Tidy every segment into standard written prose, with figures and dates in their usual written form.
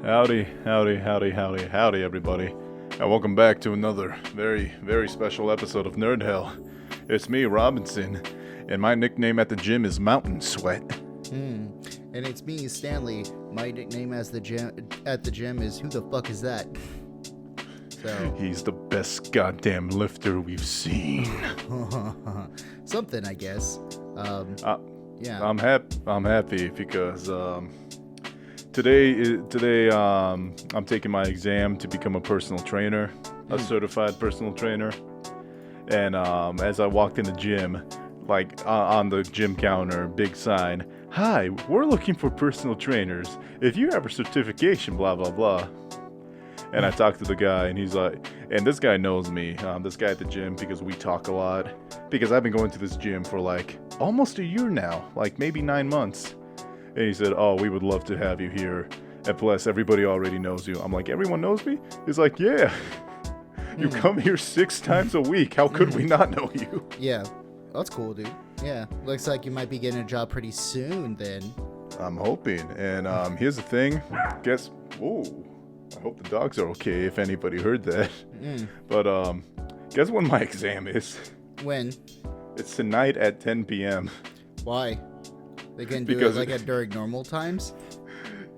Howdy, howdy, howdy, howdy, howdy, everybody. And welcome back to another very, very special episode of Nerd Hell. It's me, Robinson, and my nickname at the gym is Mountain Sweat. And it's me, Stanley. My nickname at the gym is Who the fuck is that? So He's the best goddamn lifter we've seen. something, I guess. Yeah. I'm happy because today I'm taking my exam to become a personal trainer, a certified personal trainer. And as I walked in the gym, like on the gym counter, big sign, "Hi, we're looking for personal trainers. If you have a certification, blah blah blah." And I talked to the guy, and he's like, and this guy knows me, this guy at the gym, because we talk a lot. Because I've been going to this gym for like almost a year now, like maybe 9 months. And he said, "Oh, we would love to have you here. And plus, everybody already knows you." I'm like, "Everyone knows me?" He's like, "Yeah. You come here 6 times a week. How could we not know you?" Yeah. That's cool, dude. Yeah. Looks like you might be getting a job pretty soon then. I'm hoping. And here's the thing. I hope the dogs are okay, if anybody heard that. But guess when my exam is? When? It's tonight at 10 p.m. Why? They can do Because it like during normal times?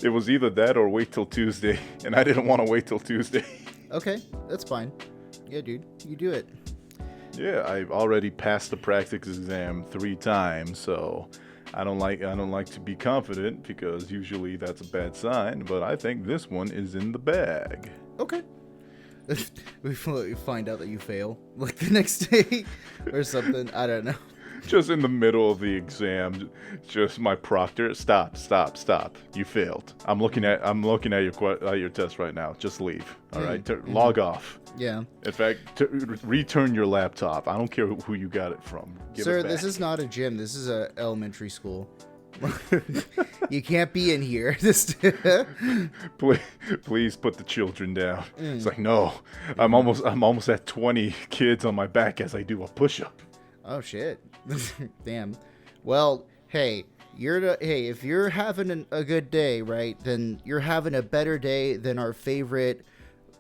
It was either that or wait till Tuesday, and I didn't want to wait till Tuesday. Okay, that's fine. Yeah, dude, you do it. Yeah, I've already passed the practice exam 3 times, so I don't like to be confident because usually that's a bad sign, but I think this one is in the bag. Okay. We find out that you fail like the next day or something. I don't know. Just in the middle of the exam, just my proctor, stop. You failed. I'm looking at your test right now. Just leave. All right, log off. Yeah. In fact, return your laptop. I don't care who you got it from. Sir, this is not a gym. This is a elementary school. You can't be in here. Please put the children down. It's like, no, I'm almost at 20 kids on my back as I do a push-up. Oh shit. Damn. Well, hey, if you're having a good day, right, then you're having a better day than our favorite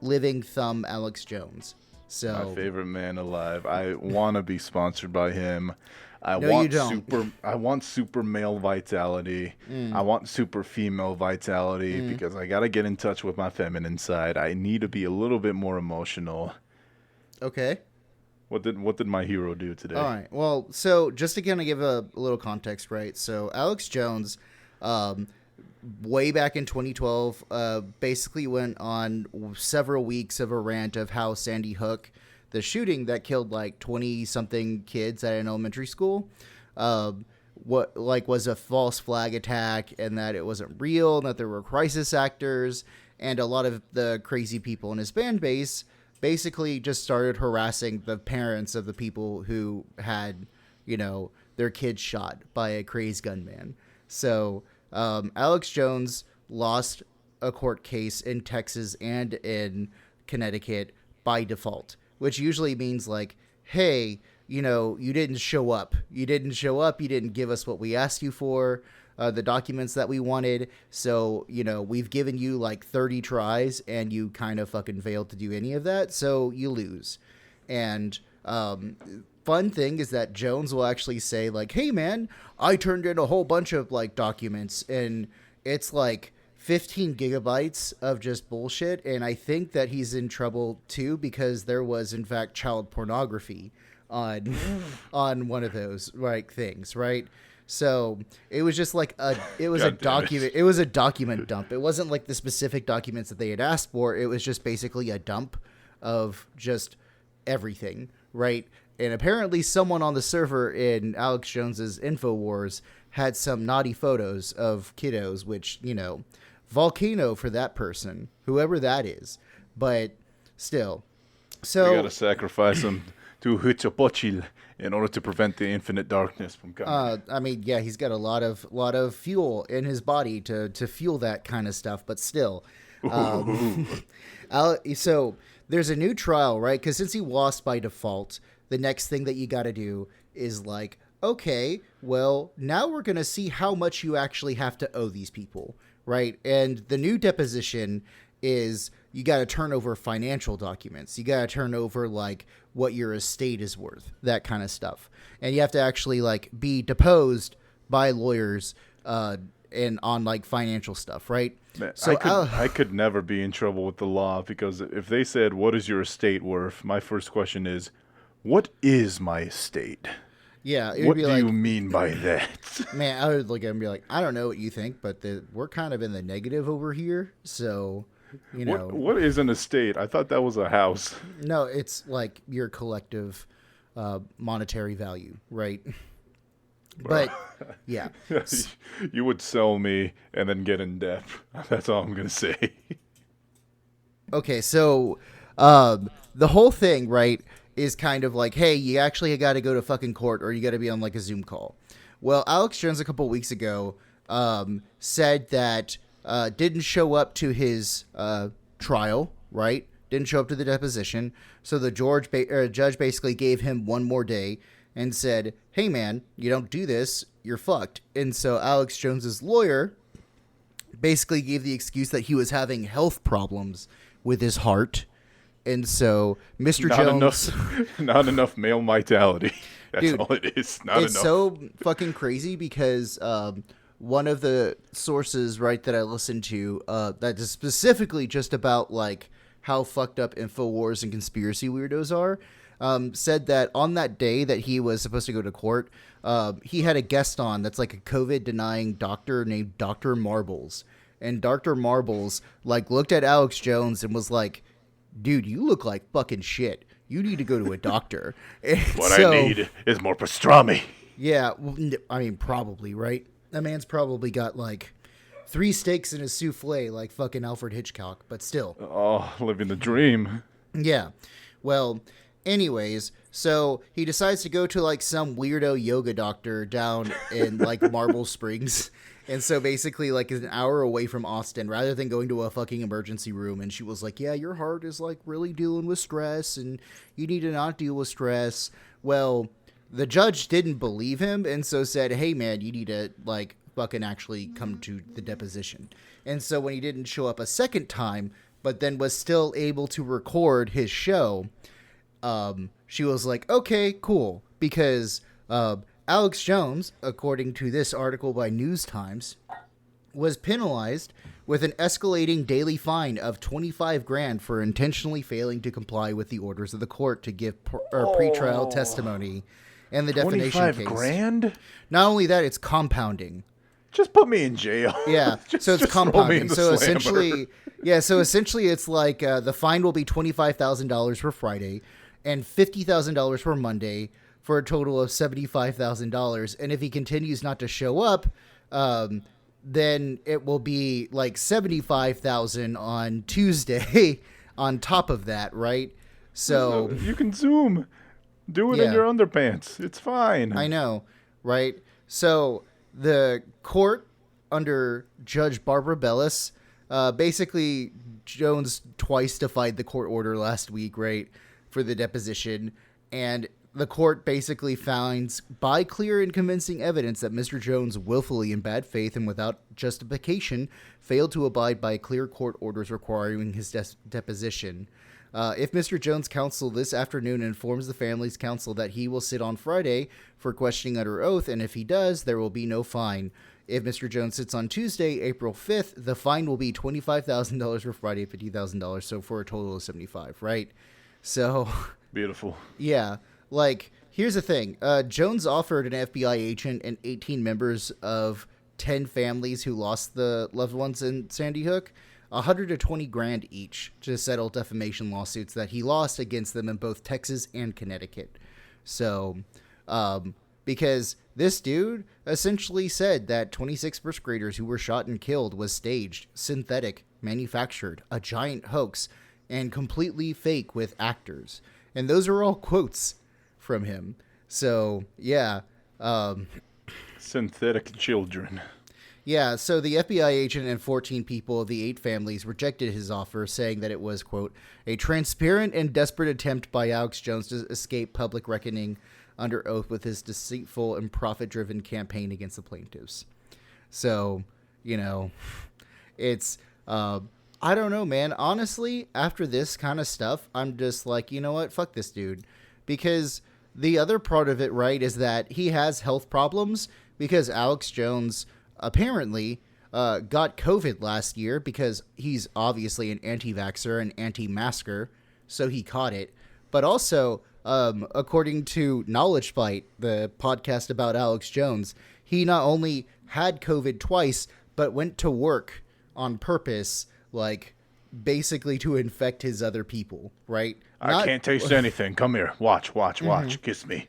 living thumb, Alex Jones. So my favorite man alive. I want to be sponsored by him. I want super male vitality. I want super female vitality because I got to get in touch with my feminine side. I need to be a little bit more emotional. Okay. What did my hero do today? All right. Well, so just to kind of give a little context, right? So Alex Jones, way back in 2012, basically went on several weeks of a rant of how Sandy Hook, the shooting that killed like 20-something kids at an elementary school, was a false flag attack, and that it wasn't real, and that there were crisis actors, and a lot of the crazy people in his fan base basically just started harassing the parents of the people who had, their kids shot by a crazed gunman. So Alex Jones lost a court case in Texas and in Connecticut by default, which usually means like, hey, you didn't show up. You didn't give us what we asked you for, the documents that we wanted. So, we've given you like 30 tries and you kind of fucking failed to do any of that. So you lose. And fun thing is that Jones will actually say like, hey man, I turned in a whole bunch of like documents, and it's like 15 gigabytes of just bullshit. And I think that he's in trouble too, because there was in fact child pornography on one of those things, right? So it was just like it was a document dump. It wasn't like the specific documents that they had asked for. It was just basically a dump of just everything, right? And apparently someone on the server in Alex Jones's InfoWars had some naughty photos of kiddos, which, volcano for that person, whoever that is. But still. So we gotta sacrifice him to Huitzilopochtli in order to prevent the infinite darkness from coming. I mean, yeah, he's got a lot of fuel in his body to fuel that kind of stuff, but still. So there's a new trial, right? Because since he lost by default, the next thing that you got to do is like, okay, well, now we're going to see how much you actually have to owe these people, right? And the new deposition is you got to turn over financial documents. You got to turn over like what your estate is worth, that kind of stuff. And you have to actually like be deposed by lawyers and on like financial stuff, right? Man, So I could never be in trouble with the law, because if they said, "What is your estate worth?" my first question is, "What is my estate? yeah, it would What be do like, you mean by that?" man, I would look at him and be like, I don't know what you think, but we're kind of in the negative over here. So, you know, What is an estate? I thought that was a house. no, it's like your collective monetary value, right? But yeah, You would sell me and then get in debt. That's all I'm gonna say. okay, so the whole thing, right, is kind of like, hey, you actually got to go to fucking court or you got to be on like a Zoom call. Well, Alex Jones a couple of weeks ago said that didn't show up to his trial, right? Didn't show up to the deposition. So the judge basically gave him one more day and said, hey, man, you don't do this, you're fucked. And so Alex Jones's lawyer basically gave the excuse that he was having health problems with his heart. And so Mr. Jones... Not enough male vitality. That's Dude, all it is. Not it's enough. so fucking crazy because one of the sources, right, that I listened to that is specifically just about like how fucked up InfoWars and conspiracy weirdos are, said that on that day that he was supposed to go to court, he had a guest on that's like a COVID-denying doctor named Dr. Marbles. And Dr. Marbles like looked at Alex Jones and was like, dude, you look like fucking shit. You need to go to a doctor. What I need is more pastrami. Yeah, well, I mean, probably, right? That man's probably got like 3 steaks and a souffle like fucking Alfred Hitchcock, but still. Oh, living the dream. Yeah. Well, anyways, so he decides to go to like some weirdo yoga doctor down in like Marble Springs. And so basically like is an hour away from Austin rather than going to a fucking emergency room. And she was like, yeah, your heart is like really dealing with stress and you need to not deal with stress. Well, the judge didn't believe him and so said, hey, man, you need to like fucking actually come to the deposition. And so when he didn't show up a second time, but then was still able to record his show, she was like, okay, cool. Because Alex Jones, according to this article by News Times, was penalized with an escalating daily fine of $25,000 for intentionally failing to comply with the orders of the court to give pretrial testimony in the defamation case. $25,000? Not only that, it's compounding. Just put me in jail. Yeah, so it's compounding. So essentially, it's like the fine will be $25,000 for Friday and $50,000 for Monday, for a total of $75,000. And if he continues not to show up, then it will be like $75,000 on Tuesday on top of that, right? So you can Zoom. Do it in your underpants. It's fine. I know, right? So the court under Judge Barbara Bellis, basically Jones twice defied the court order last week, right, for the deposition. And the court basically finds by clear and convincing evidence that Mr. Jones willfully, in bad faith and without justification, failed to abide by clear court orders requiring his deposition. If Mr. Jones' counsel this afternoon informs the family's counsel that he will sit on Friday for questioning under oath, and if he does, there will be no fine. If Mr. Jones sits on Tuesday, April 5th, the fine will be $25,000 for Friday, $50,000, so for a total of $75,000, right? So... Beautiful. Yeah. Like, here's the thing. Jones offered an FBI agent and 18 members of 10 families who lost the loved ones in Sandy Hook $120,000 each to settle defamation lawsuits that he lost against them in both Texas and Connecticut. So, because this dude essentially said that 26 first graders who were shot and killed was staged, synthetic, manufactured, a giant hoax, and completely fake with actors. And those are all quotes from him. So, yeah. Synthetic children. Yeah, so the FBI agent and 14 people of the 8 families rejected his offer, saying that it was, quote, a transparent and desperate attempt by Alex Jones to escape public reckoning under oath with his deceitful and profit-driven campaign against the plaintiffs. So, you know, It's, I don't know, man. Honestly, after this kind of stuff, I'm just like, you know what? Fuck this dude. Because the other part of it, right, is that he has health problems because Alex Jones apparently got COVID last year because he's obviously an anti-vaxxer and anti-masker, so he caught it. But also, according to Knowledge Fight, the podcast about Alex Jones, he not only had COVID twice, but went to work on purpose, like, basically to infect his other people, right? I can't taste anything. Come here. Watch. Kiss me.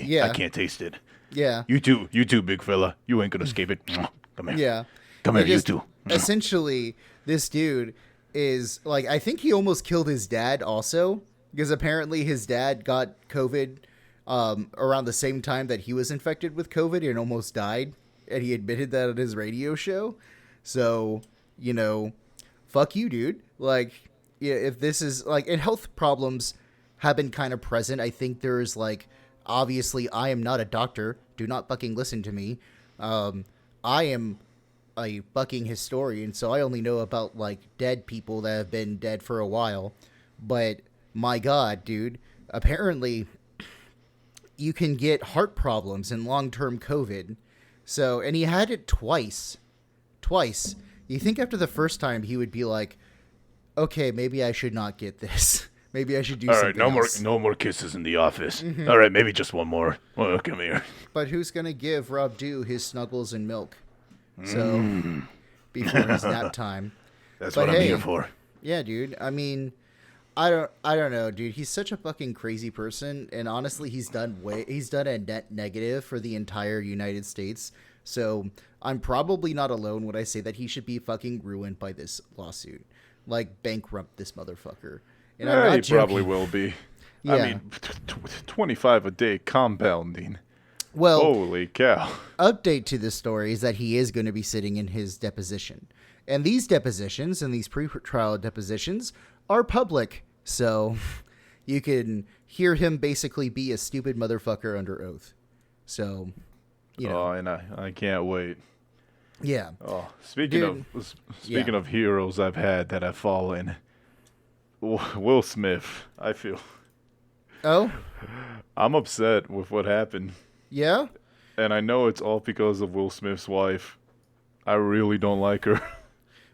Yeah. I can't taste it. Yeah. You too, big fella. You ain't gonna escape it. Come here. Yeah. Come here, you too. Essentially, this dude is, like, I think he almost killed his dad also, because apparently his dad got COVID around the same time that he was infected with COVID and almost died, and he admitted that on his radio show. So, you know, fuck you, dude. Like, yeah, if this is, like, and health problems have been kind of present. I think there's, like, obviously, I am not a doctor. Do not fucking listen to me. I am a fucking historian, so I only know about, like, dead people that have been dead for a while. But my God, dude, apparently you can get heart problems and long-term COVID. So, and he had it twice. You think after the first time he would be like, okay, maybe I should not get this. Maybe I should do something else. No more kisses in the office. Mm-hmm. All right, maybe just one more. Oh, come here. But who's going to give Rob Dew his snuggles and milk? So, before his nap time. That's what I'm here for. Yeah, dude. I mean, I don't know, dude. He's such a fucking crazy person, and honestly, he's done a net negative for the entire United States. So, I'm probably not alone when I say that he should be fucking ruined by this lawsuit. Like, bankrupt this motherfucker. And I'm not joking. Probably will be. Yeah. I mean, 25 a day compounding. Well, holy cow. Update to this story is that he is going to be sitting in his deposition. And these depositions and these pre-trial depositions are public. So you can hear him basically be a stupid motherfucker under oath. So, you know. Oh, and I can't wait. Yeah. Oh, speaking of heroes I've had that have fallen, Will Smith, I feel. Oh? I'm upset with what happened. Yeah? And I know it's all because of Will Smith's wife. I really don't like her.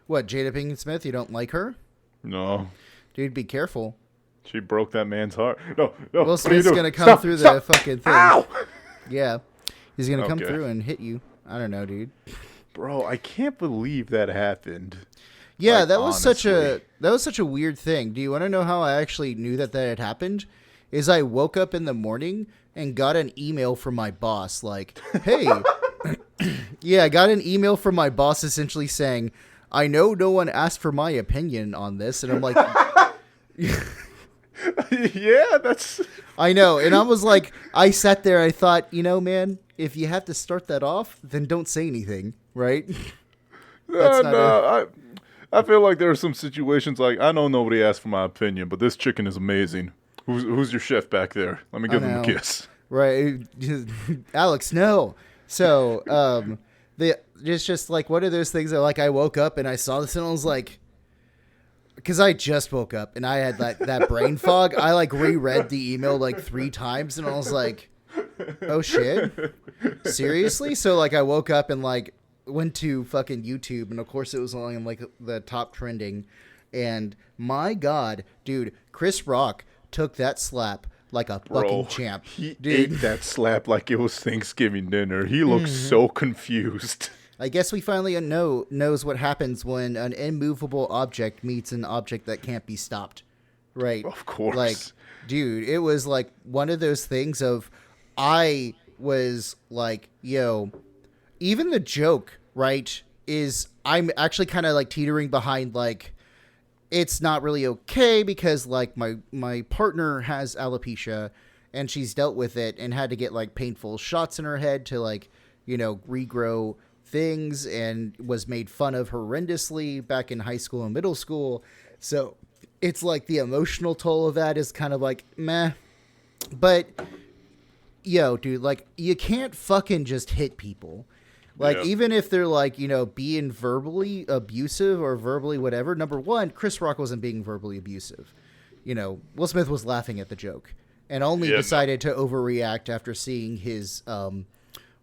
What, Jada Pinkett Smith? You don't like her? No. Dude, be careful. She broke that man's heart. No. Will Smith's going to come through the fucking thing. Ow! Yeah. He's going to come through and hit you. I don't know, dude. Bro, I can't believe that happened. Yeah, like, that was such a weird thing. Do you want to know how I actually knew that had happened? Is I woke up in the morning and got an email from my boss like, hey, yeah, I got an email from my boss essentially saying, I know no one asked for my opinion on this. And I'm like, yeah, that's... I know. And I was like, I sat there, I thought, you know, man, if you have to start that off, then don't say anything, right? I feel like there are some situations like, I know nobody asked for my opinion, but this chicken is amazing. Who's your chef back there? Let me give him a kiss. Right. Alex, no. So, it's just like one of those things that, like, I woke up and I saw this and I was like, because I just woke up and I had that brain fog. I, like, reread the email, like, 3 times and I was like, oh, shit? Seriously? So, like, I woke up and, like, went to fucking YouTube and, of course, it was on, like, the top trending. And, my God, dude, Chris Rock took that slap like a fucking champ. He ate that slap like it was Thanksgiving dinner. He looked so confused. I guess we finally knows what happens when an immovable object meets an object that can't be stopped. Right? Of course. Like, dude, it was like one of those things of, I was like, yo, even the joke, right, is I'm actually kind of like teetering behind, like, it's not really okay because, like, my partner has alopecia and she's dealt with it and had to get, like, painful shots in her head to, like, you know, regrow things and was made fun of horrendously back in high school and middle school. So it's like the emotional toll of that is kind of like, meh. But, yo, dude, like, you can't fucking just hit people. Like, Yeah. even if they're like, being verbally abusive or verbally whatever, number one, Chris Rock wasn't being verbally abusive. Will Smith was laughing at the joke and only decided to overreact after seeing his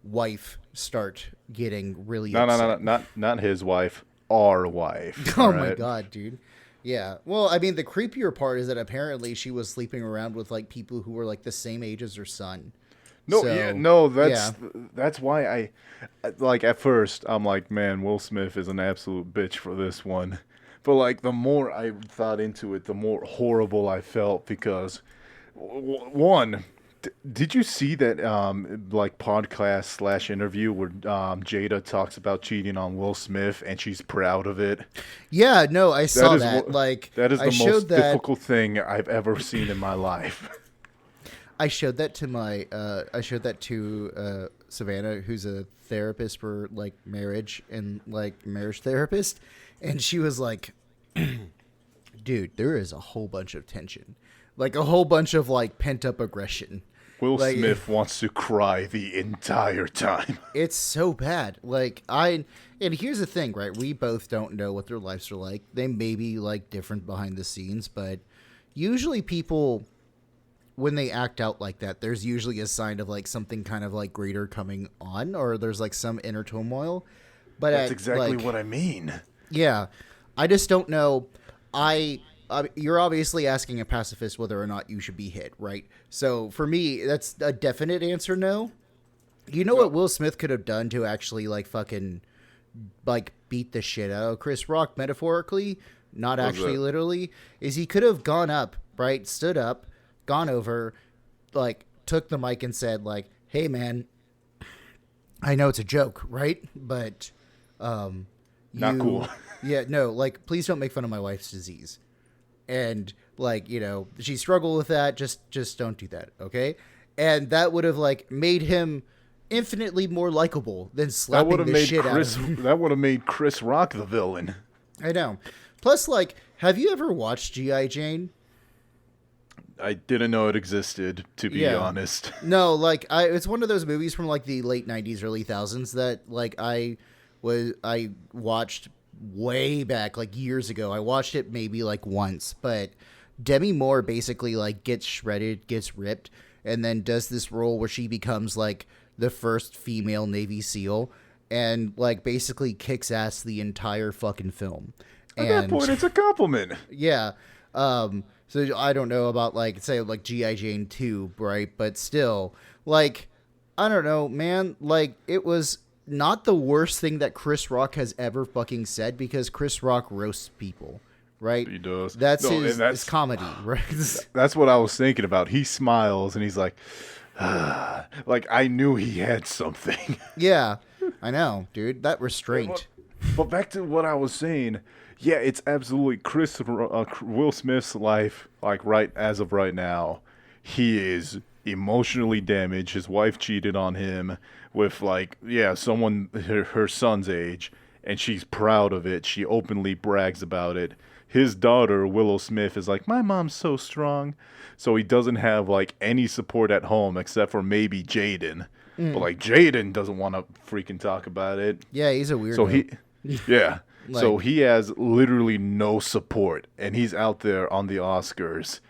wife start getting really upset. Not his wife, our wife. Oh right? my God, dude. Yeah. Well, I mean, the creepier part is that apparently she was sleeping around with like people who were like the same age as her son. No, So, that's why I like at first I'm like, man, Will Smith is an absolute bitch for this one. But like the more I thought into it, the more horrible I felt because one, did you see that like podcast / interview where Jada talks about cheating on Will Smith and she's proud of it? Yeah, no, I saw that. Like, that is I the most difficult thing I've ever seen in my life. I showed that to Savannah, who's a therapist for like marriage and like marriage therapist, and she was like, "Dude, there is a whole bunch of tension, like a whole bunch of like pent up aggression." Will Smith wants to cry the entire time. It's so bad. And here's the thing, right? We both don't know what their lives are like. They may be like different behind the scenes, but usually people, when they act out like that, there's usually a sign of like something kind of like greater coming on, or there's like some inner turmoil. But that's exactly what I mean. Yeah, I just don't know. You're obviously asking a pacifist whether or not you should be hit, right? So for me, that's a definite answer, no. You know what Will Smith could have done to actually like fucking like beat the shit out of Chris Rock metaphorically, not actually literally, is he could have gone up, right? Stood up, gone over, like took the mic and said like, "Hey man, I know it's a joke, right? But not cool." Yeah, no, like please don't make fun of my wife's disease. And like, she struggled with that. Just don't do that. Okay. And that would have like made him infinitely more likable than slapping the shit out of him. That would have made Chris Rock the villain. I know. Plus, like, have you ever watched G.I. Jane? I didn't know it existed, to be honest. No, like it's one of those movies from like the late 90s, early 2000s that like I watched way back, like years ago. I watched it maybe like once, but Demi Moore basically like gets shredded, gets ripped, and then does this role where she becomes like the first female Navy SEAL and like basically kicks ass the entire fucking film. At that point, it's a compliment. Yeah. So I don't know about like say like G.I. Jane 2, right? But still, like, I don't know, man. Like, it was not the worst thing that Chris Rock has ever fucking said, because Chris Rock roasts people, right? He does. That's his comedy, right? That's what I was thinking about. He smiles and he's like, like I knew he had something. Yeah, I know, dude. That restraint. But back to what I was saying. Yeah, it's absolutely Will Smith's life, like right as of right now. He is emotionally damaged. His wife cheated on him with someone her son's age, and she's proud of it. She openly brags about it. His daughter, Willow Smith, is like, my mom's so strong. So he doesn't have like any support at home except for maybe Jaden. But like Jaden doesn't want to freaking talk about it. Yeah, he's a weirdo. So so he has literally no support, and he's out there on the Oscars,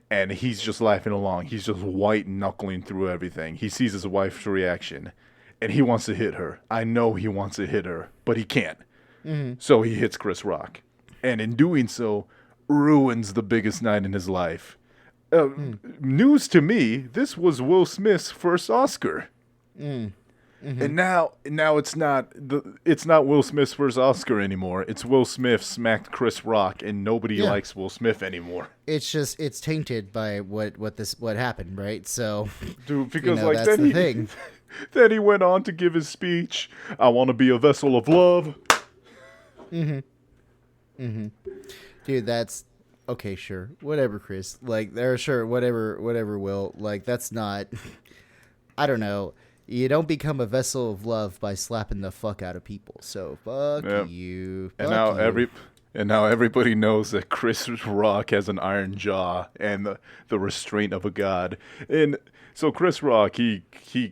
and he's just laughing along. He's just white knuckling through everything. He sees his wife's reaction, and he wants to hit her. I know he wants to hit her, but he can't. Mm-hmm. So he hits Chris Rock, and in doing so, ruins the biggest night in his life. News to me, this was Will Smith's first Oscar. Mm-hmm. And now it's not Will Smith's first Oscar anymore. It's Will Smith smacked Chris Rock, and nobody likes Will Smith anymore. It's tainted by what happened, right? So, dude, because that's the thing. Then he went on to give his speech. I want to be a vessel of love. Mm-hmm. Mm-hmm. Dude, that's okay. Sure, whatever, Chris. Like, whatever. Will, like, that's not. I don't know. You don't become a vessel of love by slapping the fuck out of people. So fuck you. And now everybody knows that Chris Rock has an iron jaw and the restraint of a god. And so Chris Rock, he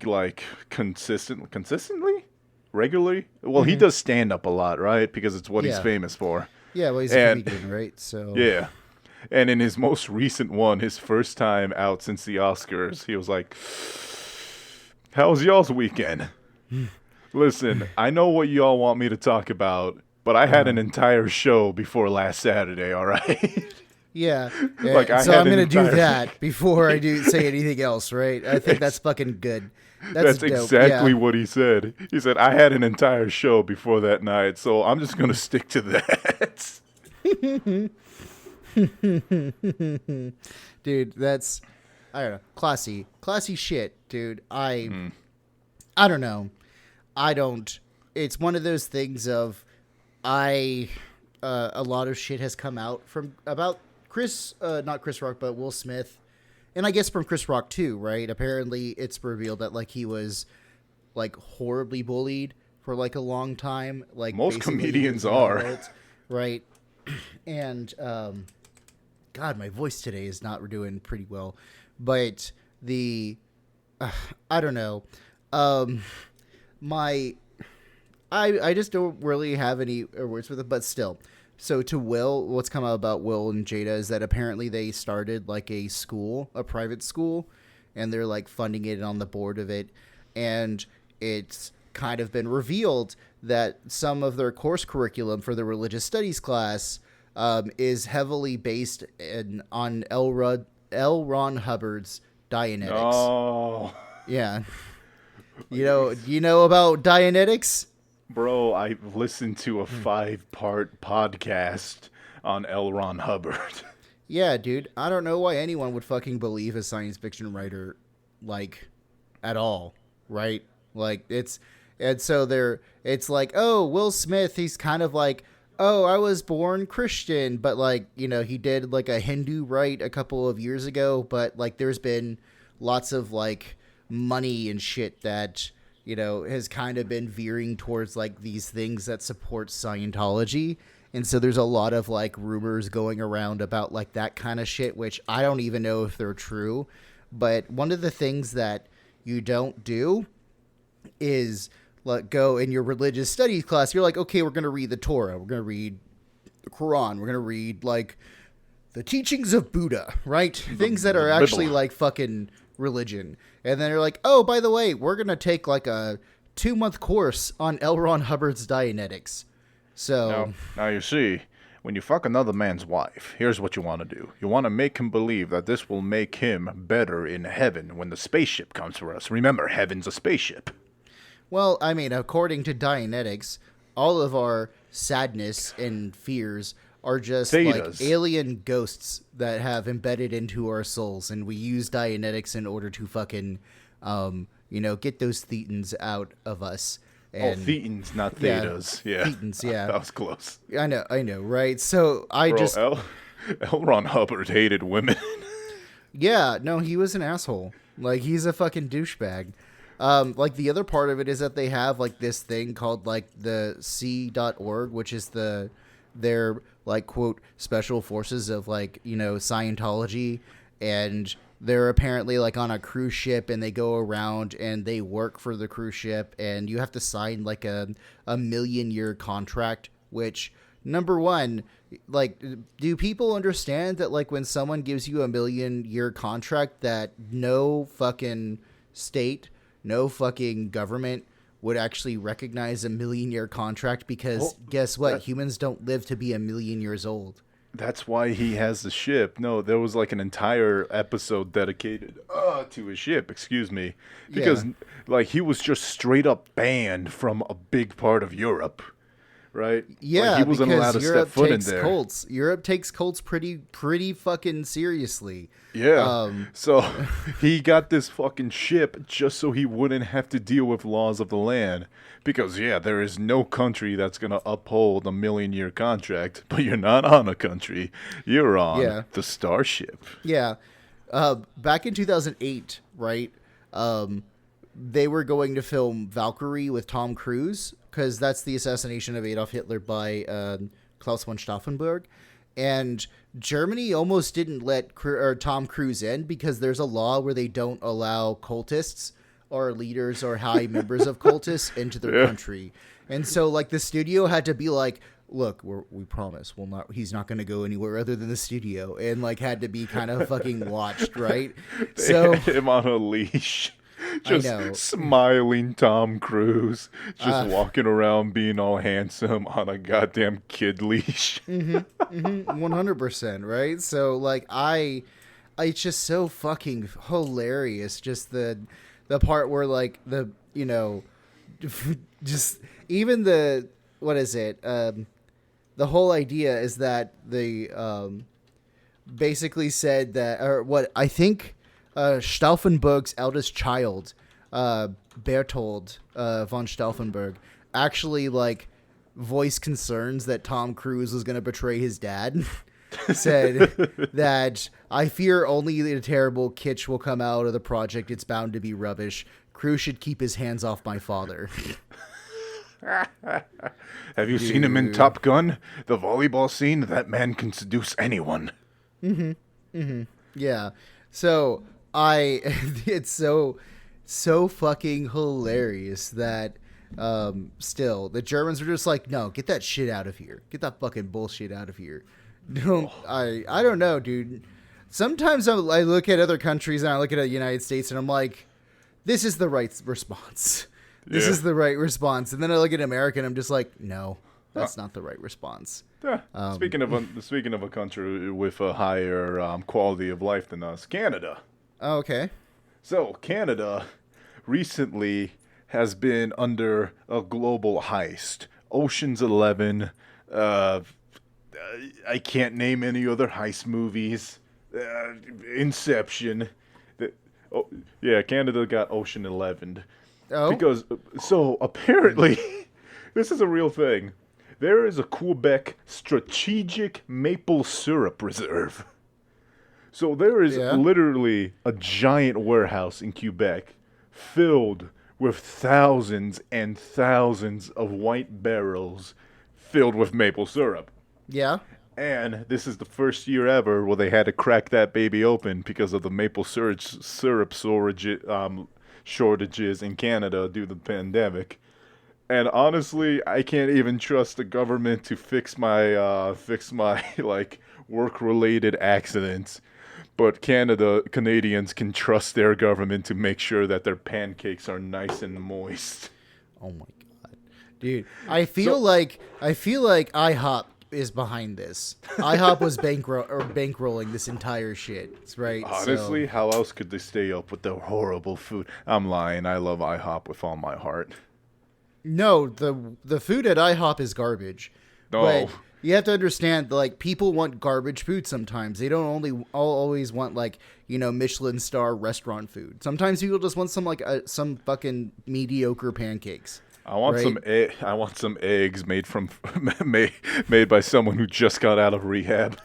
like consistently, regularly. Well, he does stand up a lot, right? Because it's what he's Yeah. famous for. Yeah, well, he's a comedian, right? So Yeah. And in his most recent one, his first time out since the Oscars, he was like, "How was y'all's weekend? Listen, I know what y'all want me to talk about, but I had an entire show before last Saturday, all right?" Yeah. Like, I so had I'm an gonna do entire- that before I do say anything else, right? I think that's fucking good. That's dope. exactly Yeah. what he said. He said, "I had an entire show before that night, so I'm just going to stick to that." Dude, that's I don't know, classy shit, dude. I don't know. It's one of those things of a lot of shit has come out from about not Chris Rock, but Will Smith, and I guess from Chris Rock too, right? Apparently it's revealed that like he was like horribly bullied for like a long time, like Most basically comedians he was an are. adult, right? And God, my voice today is not doing pretty well, but I don't know. I just don't really have any words with it, but still. So to Will, what's come out about Will and Jada is that apparently they started like a private school, and they're like funding it on the board of it, and it's kind of been revealed that some of their course curriculum for the religious studies class is heavily based on L. Ron Hubbard's Dianetics. Oh, Yeah. You know about Dianetics? bro, I listened to a 5-part podcast on L. Ron Hubbard. Yeah, dude. I don't know why anyone would fucking believe a science fiction writer, like, at all, right? Like, it's like, oh, Will Smith, he's kind of like, oh, I was born Christian, but like, he did like a Hindu rite a couple of years ago, but like there's been lots of like money and shit that, has kind of been veering towards like these things that support Scientology. And so there's a lot of like rumors going around about like that kind of shit, which I don't even know if they're true. But one of the things that you don't do is go in your religious studies class. You're like, okay, we're going to read the Torah. We're going to read the Quran. We're going to read like the teachings of Buddha, right? Things that are actually like fucking religion. And then you're like, oh, by the way, we're going to take like a 2-month course on L. Ron Hubbard's Dianetics. So Now you see, when you fuck another man's wife, here's what you want to do. You want to make him believe that this will make him better in heaven when the spaceship comes for us. Remember, heaven's a spaceship. well, I mean, according to Dianetics, all of our sadness and fears are just Thetas. like alien ghosts that have embedded into our souls, and we use Dianetics in order to fucking, get those thetans out of us. And, thetans, not thetas. Yeah. Thetans, yeah. That was close. I know, right? So Bro, L. Ron Hubbard hated women. Yeah, no, he was an asshole. Like, he's a fucking douchebag. Like, the other part of it is that they have, like, this thing called, like, the C.org, which is their, like, quote, special forces of, like, Scientology. And they're apparently, like, on a cruise ship, and they go around, and they work for the cruise ship, and you have to sign, like, a 1,000,000-year contract, which, number one, like, do people understand that, like, when someone gives you a 1,000,000-year contract that no fucking state, no fucking government would actually recognize a 1,000,000-year contract? Because guess what? Humans don't live to be 1,000,000 years old. That's why he has the ship. No, there was like an entire episode dedicated to his ship, excuse me. Because, like, he was just straight up banned from a big part of Europe. Right? Yeah, like, he wasn't allowed to Europe step foot in takes there. cults. Europe takes cults pretty fucking seriously. Yeah. So he got this fucking ship just so he wouldn't have to deal with laws of the land. Because, yeah, there is no country that's going to uphold a 1,000,000-year contract. But you're not on a country. You're on the Starship. Yeah. Back in 2008, right, they were going to film Valkyrie with Tom Cruise, because that's the assassination of Adolf Hitler by Klaus von Stauffenberg. And Germany almost didn't let Tom Cruise in because there's a law where they don't allow cultists or leaders or high members of cultists into their country. And so like the studio had to be like, look, we promise he's not going to go anywhere other than the studio, and like had to be kind of fucking watched, right? So him on a leash. Just smiling Tom Cruise, just walking around being all handsome on a goddamn kid leash. 100%, right? So like it's just so fucking hilarious. Just the part where like the, you know, just even the, what is it? The whole idea is that the basically said that, or what I think Stauffenberg's eldest child, Berthold von Stauffenberg, actually like voiced concerns that Tom Cruise was going to betray his dad. Said that I fear only the terrible kitsch will come out of the project. It's bound to be rubbish. Cruise should keep his hands off my father. Have you seen him in Top Gun? The volleyball scene? That man can seduce anyone. Yeah. So it's so fucking hilarious that still the Germans are just like, no, get that shit out of here. Get that fucking bullshit out of here. I don't know, dude. Sometimes I look at other countries and I look at the United States and I'm like, this is the right response. This is the right response. And then I look at America and I'm just like, no, that's not the right response. Speaking of a country with a higher quality of life than us, Canada. Oh, okay. So Canada recently has been under a global heist. Ocean's 11. I can't name any other heist movies. Inception. Canada got Ocean 11. Oh. Because, so apparently, this is a real thing. There is a Quebec strategic maple syrup reserve. So there is literally a giant warehouse in Quebec filled with thousands and thousands of white barrels filled with maple syrup. Yeah. And this is the first year ever where they had to crack that baby open because of the maple syrup shortages in Canada due to the pandemic. And honestly, I can't even trust the government to fix my like work-related accidents. But Canadians can trust their government to make sure that their pancakes are nice and moist. Oh my god, dude! I feel like IHOP is behind this. IHOP was bankrolling this entire shit, right? Honestly, how else could they stay up with the horrible food? I'm lying. I love IHOP with all my heart. No, the food at IHOP is garbage. No. But you have to understand, like, people want garbage food sometimes. They don't always want, like, you know, Michelin star restaurant food. Sometimes people just want some fucking mediocre pancakes. I want some eggs made made by someone who just got out of rehab.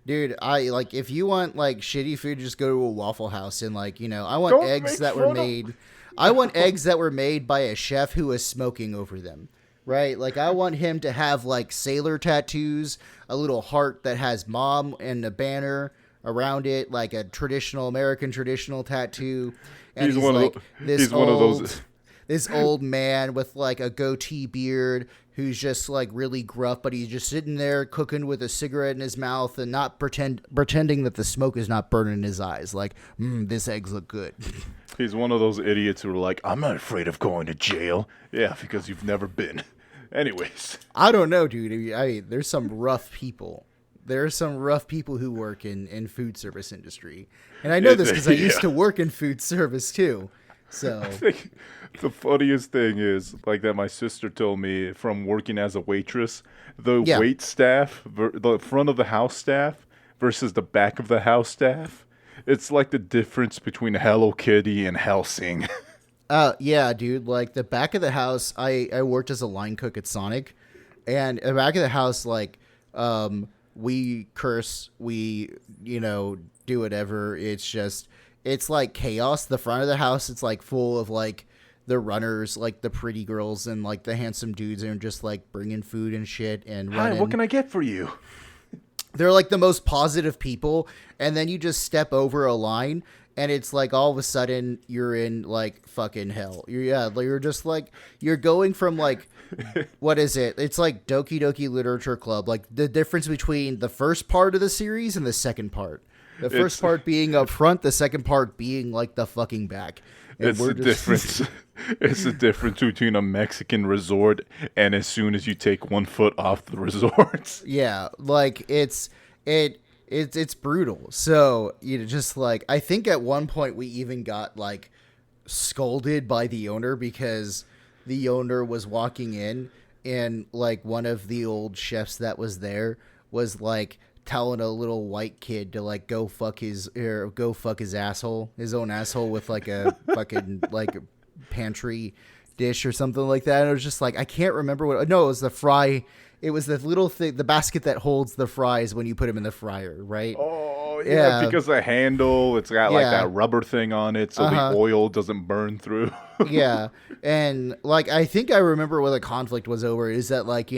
Dude, if you want like shitty food, just go to a Waffle House and like, you know, I want eggs that were made. I want eggs that were made by a chef who was smoking over them. Right? Like I want him to have like sailor tattoos, a little heart that has mom and a banner around it, like a traditional American traditional tattoo. And he's one of those this old man with like a goatee beard who's just like really gruff, but he's just sitting there cooking with a cigarette in his mouth and not pretending that the smoke is not burning his eyes. Like, this eggs look good. He's one of those idiots who are like, I'm not afraid of going to jail. Yeah, because you've never been. Anyways. I don't know, dude. There's some rough people. There are some rough people who work in food service industry. And I know this because I used to work in food service too. So I think the funniest thing is like that my sister told me from working as a waitress, the wait staff, the front of the house staff versus the back of the house staff. It's like the difference between Hello Kitty and Helsing. Yeah, dude. Like the back of the house, I worked as a line cook at Sonic, and the back of the house, like, we curse, we, you know, do whatever. It's like chaos. The front of the house, it's like full of like the runners, like the pretty girls and like the handsome dudes, and just like bringing food and shit and running. Hi, what can I get for you? They're like the most positive people, and then you just step over a line and it's like all of a sudden you're in like fucking hell. You're just like you're going from like what is it? It's like Doki Doki Literature Club. Like the difference between the first part of the series and the second part. The first part being up front, the second part being like the fucking back. And it's the difference. It's the difference between a Mexican resort and as soon as you take 1 foot off the resort. Yeah, like it's brutal. So just like I think at one point we even got like scolded by the owner because the owner was walking in and like one of the old chefs that was there was like telling a little white kid to like go fuck his asshole, his own asshole with like a fucking like pantry dish or something like that. And it was just like I can't remember what. No, it was the fry. It was the little thing, the basket that holds the fries when you put them in the fryer, right? Oh, yeah, because the handle, it's got like that rubber thing on it so the oil doesn't burn through. Yeah, and like I think I remember what the conflict was over is that like,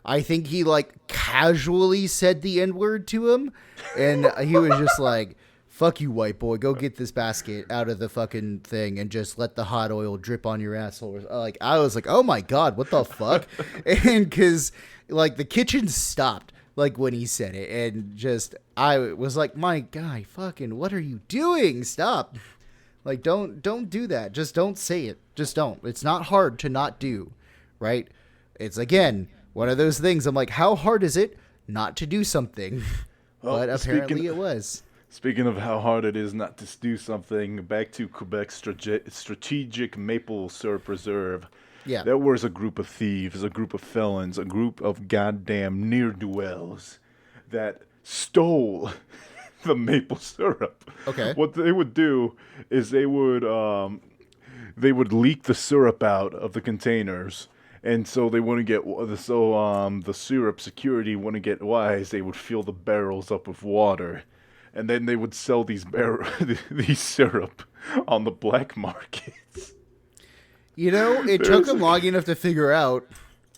I think he like casually said the N-word to him, and he was just like, fuck you, white boy, go get this basket out of the fucking thing and just let the hot oil drip on your asshole. Like, I was like, oh my God, what the fuck? And because, like, the kitchen stopped, like, when he said it. And just, I was like, my guy, fucking, what are you doing? Stop. Like, don't do that. Just don't say it. Just don't. It's not hard to not do, right? It's, again, one of those things. I'm like, how hard is it not to do something? Well, but apparently it was. Speaking of how hard it is not to do something, back to Quebec's strategic maple syrup reserve. Yeah. There was a group of thieves, a group of felons, a group of goddamn ne'er-do-wells that stole the maple syrup. Okay. What they would do is they would leak the syrup out of the containers. And so they wouldn't get the syrup security wouldn't get wise. They would fill the barrels up with water. And then they would sell these syrup on the black markets. It took them long enough to figure out,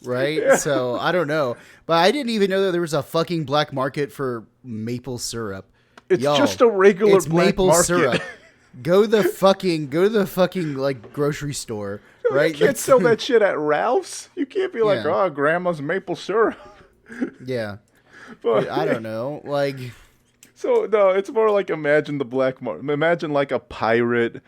right? Yeah. So, I don't know. But I didn't even know that there was a fucking black market for maple syrup. It's just a regular black maple market. Syrup. Go to the fucking, like, grocery store, right? You can't sell that shit at Ralph's. You can't be like, oh, grandma's maple syrup. Yeah. But I don't know. Like... So no, it's more like imagine the black market. Imagine like a pirate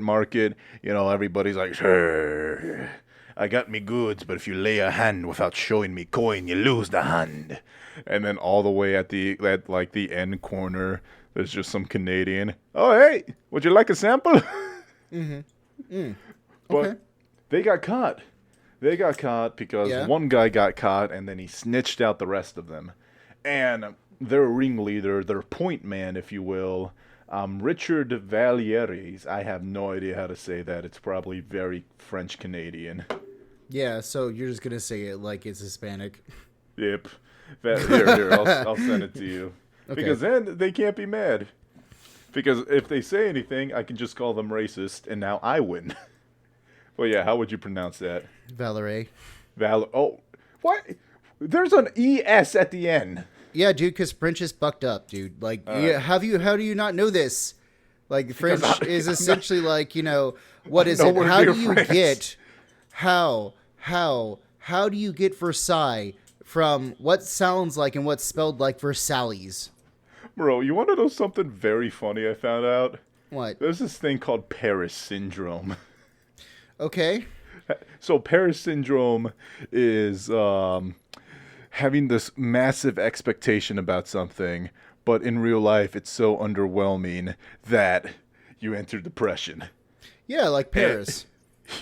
market. Everybody's like, sure, I got me goods, but if you lay a hand without showing me coin, you lose the hand. And then all the way at the end corner, there's just some Canadian. Oh hey, would you like a sample? Mm-hmm. Okay. But they got caught. They got caught because one guy got caught, and then he snitched out the rest of them, and their ringleader, their point man, if you will, Richard Valieres. I have no idea how to say that. It's probably very French-Canadian. Yeah, so you're just going to say it like it's Hispanic. Yep. Here, I'll send it to you. Okay. Because then they can't be mad. Because if they say anything, I can just call them racist, and now I win. Well, yeah, how would you pronounce that? Valerie. Oh, what? There's an ES at the end. Yeah, dude, because French is fucked up, dude. Like, how do you not know this? Like, French is essentially like, what is it? How do you get, how do you get Versailles from what sounds like and what's spelled like Versailles? Bro, you want to know something very funny I found out? What? There's this thing called Paris syndrome. Okay. So Paris syndrome is, having this massive expectation about something, but in real life it's so underwhelming that you enter depression. Yeah, like Paris.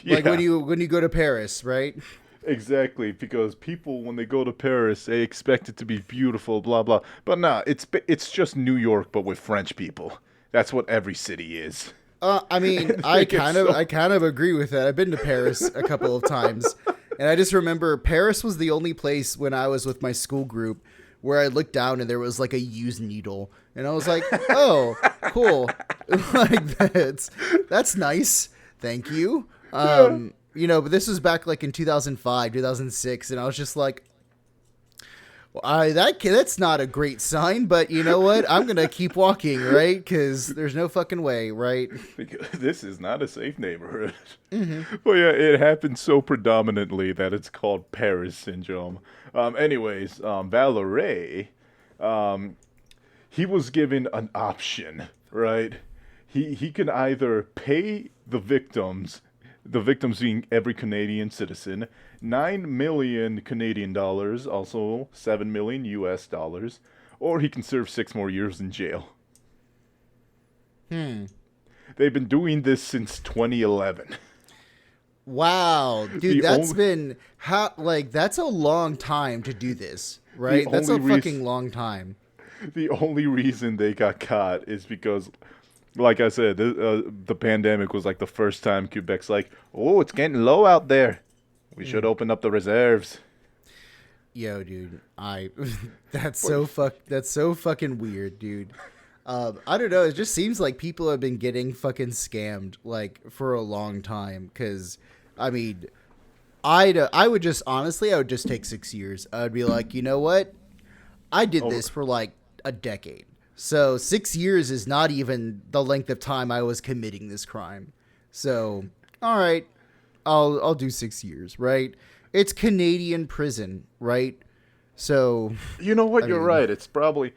Like when you go to Paris, right? Exactly, because people when they go to Paris, they expect it to be beautiful, blah blah. But nah, it's just New York, but with French people. That's what every city is. I mean, I kind of agree with that. I've been to Paris a couple of times. And I just remember Paris was the only place when I was with my school group where I looked down and there was like a used needle. And I was like, oh, cool. Like that's nice. Thank you. But this was back like in 2005, 2006. And I was just like, Well, that's not a great sign, but you know what? I'm gonna keep walking, right? Because there's no fucking way, right? Because this is not a safe neighborhood. Well, yeah, it happens so predominantly that it's called Paris syndrome. Anyways, Valerie, he was given an option, right? He can either pay the victims being every Canadian citizen, 9 million Canadian dollars, also 7 million US dollars, or he can serve 6 more years in jail. They've been doing this since 2011. Wow, dude, that's a long time to do this, right? That's a fucking long time. The only reason they got caught is because, like I said, the pandemic was like the first time Quebec's like, oh, it's getting low out there. We should open up the reserves. Yo, dude, that's so fucking weird, dude. I don't know. It just seems like people have been getting fucking scammed like for a long time. Because, I mean, I would just take 6 years. I would be like, you know what? I did this for like a decade. So 6 years is not even the length of time I was committing this crime. So, all right, I'll do 6 years, right? It's Canadian prison, right? So, you know what? You're right. It's probably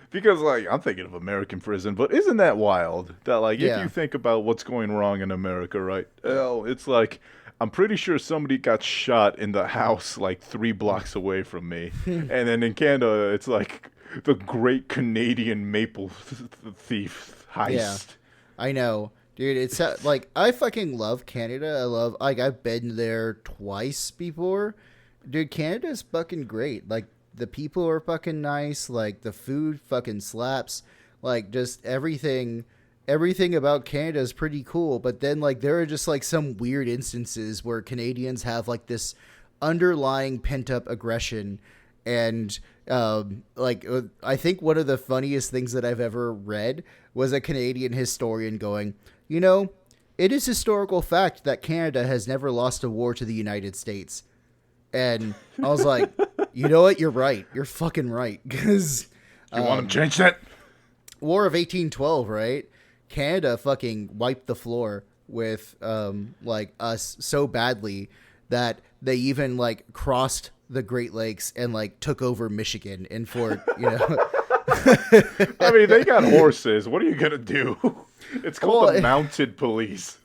because, like, I'm thinking of American prison, but isn't that wild? That, like, if you think about what's going wrong in America, right? Oh, it's like, I'm pretty sure somebody got shot in the house like 3 blocks away from me. And then in Canada, it's like the great Canadian maple thief heist. Yeah, I know. Dude, it's like, I fucking love Canada. I've been there twice before. Dude, Canada's fucking great. Like, the people are fucking nice. Like, the food fucking slaps. Like, just everything about Canada is pretty cool. But then, like, there are just, like, some weird instances where Canadians have, like, this underlying pent-up aggression. And, I think one of the funniest things that I've ever read was a Canadian historian going, you know, it is historical fact that Canada has never lost a war to the United States. And I was like, you know what? You're right. You're fucking right. Because you want to change that? War of 1812, right? Canada fucking wiped the floor with us so badly that they even like crossed the Great Lakes and like took over Michigan and for I mean, they got horses. What are you gonna do? It's called the Mounted Police.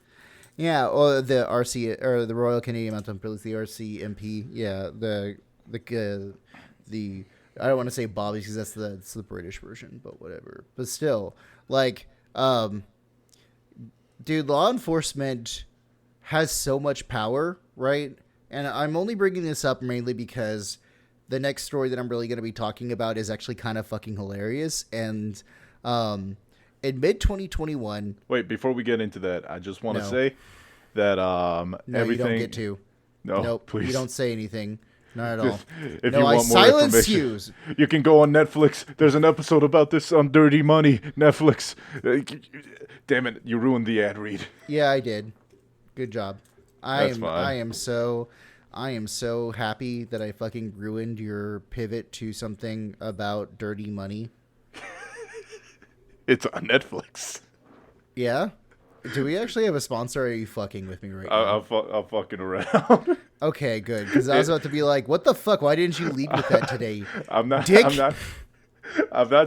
Yeah, or the RC or the Royal Canadian Mounted Police, the RCMP. Yeah, the I don't want to say Bobby because that's the British version, but whatever. But still, like, dude, law enforcement has so much power, right? And I'm only bringing this up mainly because the next story that I'm really going to be talking about is actually kind of fucking hilarious. And in mid-2021... Wait, before we get into that, I just want to say that no, everything... you don't get to. No, nope, please. You don't say anything. Not at all. If you want more information, you can go on Netflix. There's an episode about this on Dirty Money. Netflix. Damn it, you ruined the ad read. Yeah, I did. Good job. That's fine. I am so happy that I fucking ruined your pivot to something about dirty money. It's on Netflix. Yeah? Do we actually have a sponsor, or are you fucking with me right now? I'm fucking around. Okay, good. Because I was about to be like, what the fuck? Why didn't you lead with that today? I'm not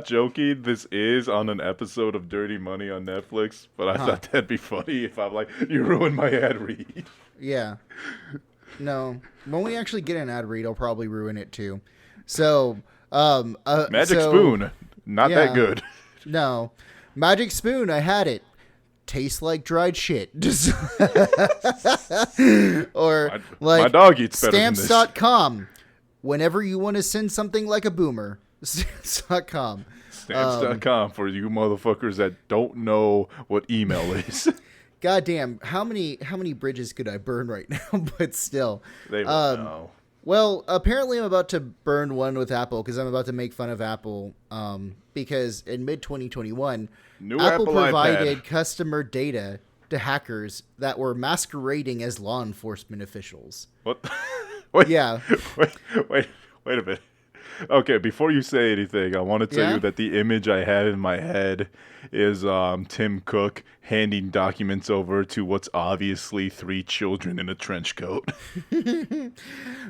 joking. This is on an episode of Dirty Money on Netflix, but I thought that'd be funny if I'm like, you ruined my ad read. Yeah. No. When we actually get an ad read, I'll probably ruin it too. So, Magic Spoon. Not that good. No. Magic Spoon, I had it. Tastes like dried shit. Or like my dog eats better Stamps.com. Whenever you want to send something like a boomer. Stamps.com. Stamps.com for you motherfuckers that don't know what email is. Goddamn, how many bridges could I burn right now? But still. They won't know. Well, apparently I'm about to burn one with Apple because I'm about to make fun of Apple because in mid-2021, Apple provided customer data to hackers that were masquerading as law enforcement officials. What? Wait, yeah. Wait a minute. Okay, before you say anything, I want to tell Yeah? you that the image I have in my head is Tim Cook handing documents over to what's obviously 3 children in a trench coat.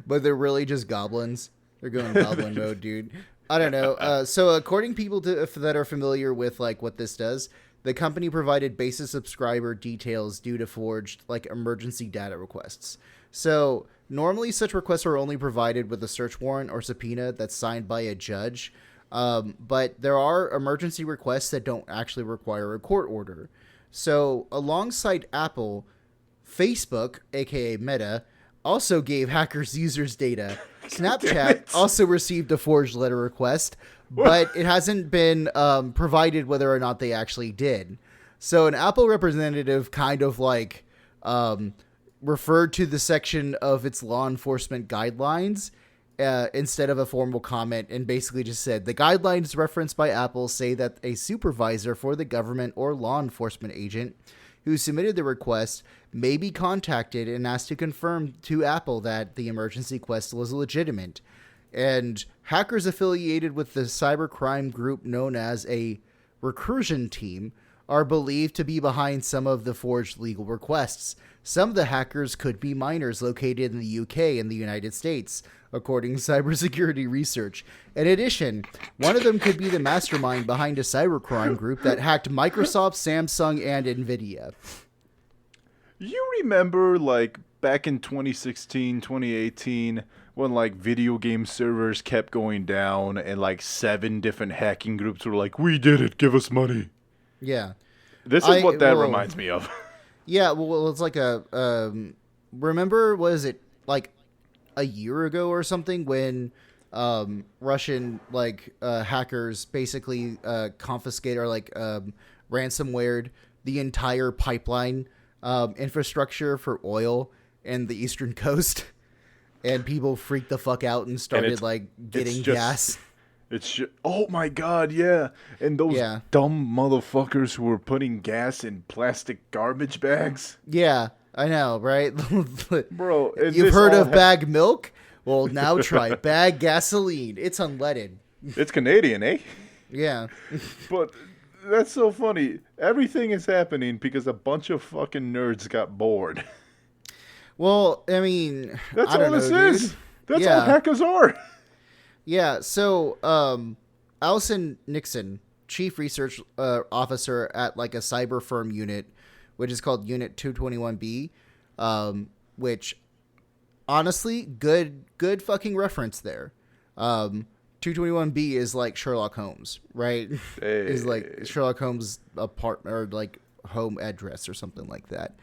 But they're really just goblins. They're going goblin mode, dude. I don't know. So according to people that are familiar with like what this does, the company provided basic subscriber details due to forged like emergency data requests. So normally such requests are only provided with a search warrant or subpoena that's signed by a judge. But there are emergency requests that don't actually require a court order. So alongside Apple, Facebook, aka Meta, also gave hackers users' data. Snapchat also received a forged letter request, but it hasn't been provided whether or not they actually did. So an Apple representative kind of like referred to the section of its law enforcement guidelines instead of a formal comment, and basically just said the guidelines referenced by Apple say that a supervisor for the government or law enforcement agent who submitted the request may be contacted and asked to confirm to Apple that the emergency request was legitimate. And hackers affiliated with the cybercrime group known as a recursion team are believed to be behind some of the forged legal requests. Some of the hackers could be minors located in the UK and the United States, according to cybersecurity research. In addition, one of them could be the mastermind behind a cybercrime group that hacked Microsoft, Samsung, and Nvidia. You remember, like, back in 2016, 2018, when, like, video game servers kept going down and, like, 7 different hacking groups were like, we did it, give us money. Yeah. This is what that reminds me of. Yeah, well, it's like a... remember, was it, like, a year ago or something when Russian, like, hackers basically confiscated or, like, ransomwared the entire pipeline infrastructure for oil in the eastern coast, and people freaked the fuck out and started like getting gas. Oh my god, yeah. And those dumb motherfuckers who were putting gas in plastic garbage bags. Yeah, I know, right? Bro, you've heard of bag milk? Well, now try bag gasoline. It's unleaded. It's Canadian, eh? Yeah. But that's so funny. Everything is happening because a bunch of fucking nerds got bored. Well, I mean, that's I don't all this know, is. dude. That's all hackers are. Yeah, so Allison Nixon, chief research officer at like a cyber firm unit, which is called Unit 221B, which honestly, good fucking reference there. 221B is like Sherlock Holmes, right? Hey. Is like Sherlock Holmes' apartment or like home address or something like that.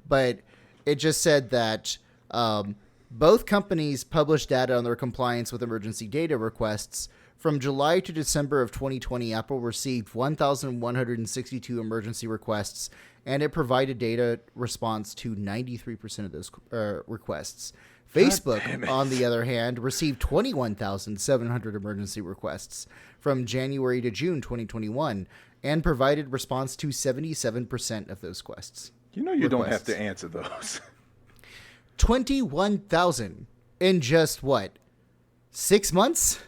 But it just said that both companies published data on their compliance with emergency data requests. From July to December of 2020, Apple received 1,162 emergency requests, and it provided data response to 93% of those requests. Facebook, on the other hand, received 21,700 emergency requests from January to June 2021 and provided response to 77% of those requests. You know you don't have to answer those. 21,000 in just, what, 6 months?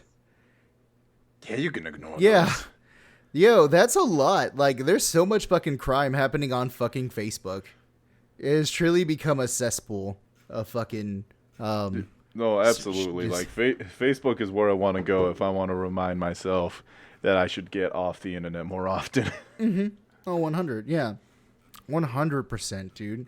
Yeah, you can ignore those. Yo, that's a lot. Like, there's so much fucking crime happening on fucking Facebook. It has truly become a cesspool of fucking... no, absolutely. Like, Facebook is where I want to go if I want to remind myself that I should get off the internet more often. Mm-hmm. Oh, 100. Yeah. 100%, dude.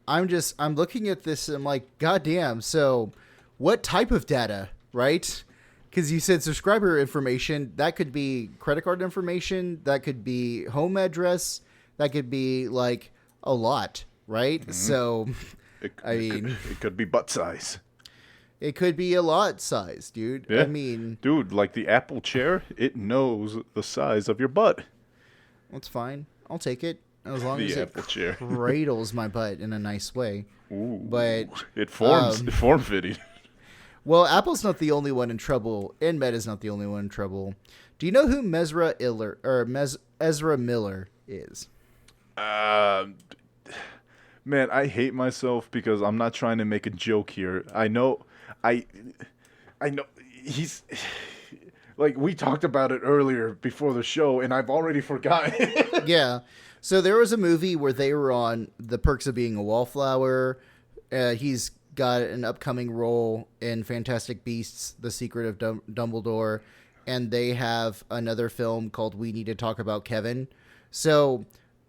I'm looking at this and I'm like, goddamn. So what type of data, right? Because you said subscriber information. That could be credit card information. That could be home address. That could be like a lot, right? Mm-hmm. So, it could be butt size. It could be a lot size, dude. Yeah. I mean... Dude, like the Apple chair, it knows the size of your butt. That's fine. I'll take it. As long as Apple chair cradles my butt in a nice way. Ooh, but it form-fitting. Well, Apple's not the only one in trouble, and Meta's not the only one in trouble. Do you know who Ezra Miller is? Man, I hate myself because I'm not trying to make a joke here. I know he's Like, we talked about it earlier before the show, and I've already forgotten. Yeah. So there was a movie where they were on The Perks of Being a Wallflower. He's got an upcoming role in Fantastic Beasts: The Secret of Dumbledore, and they have another film called We Need to Talk About Kevin. So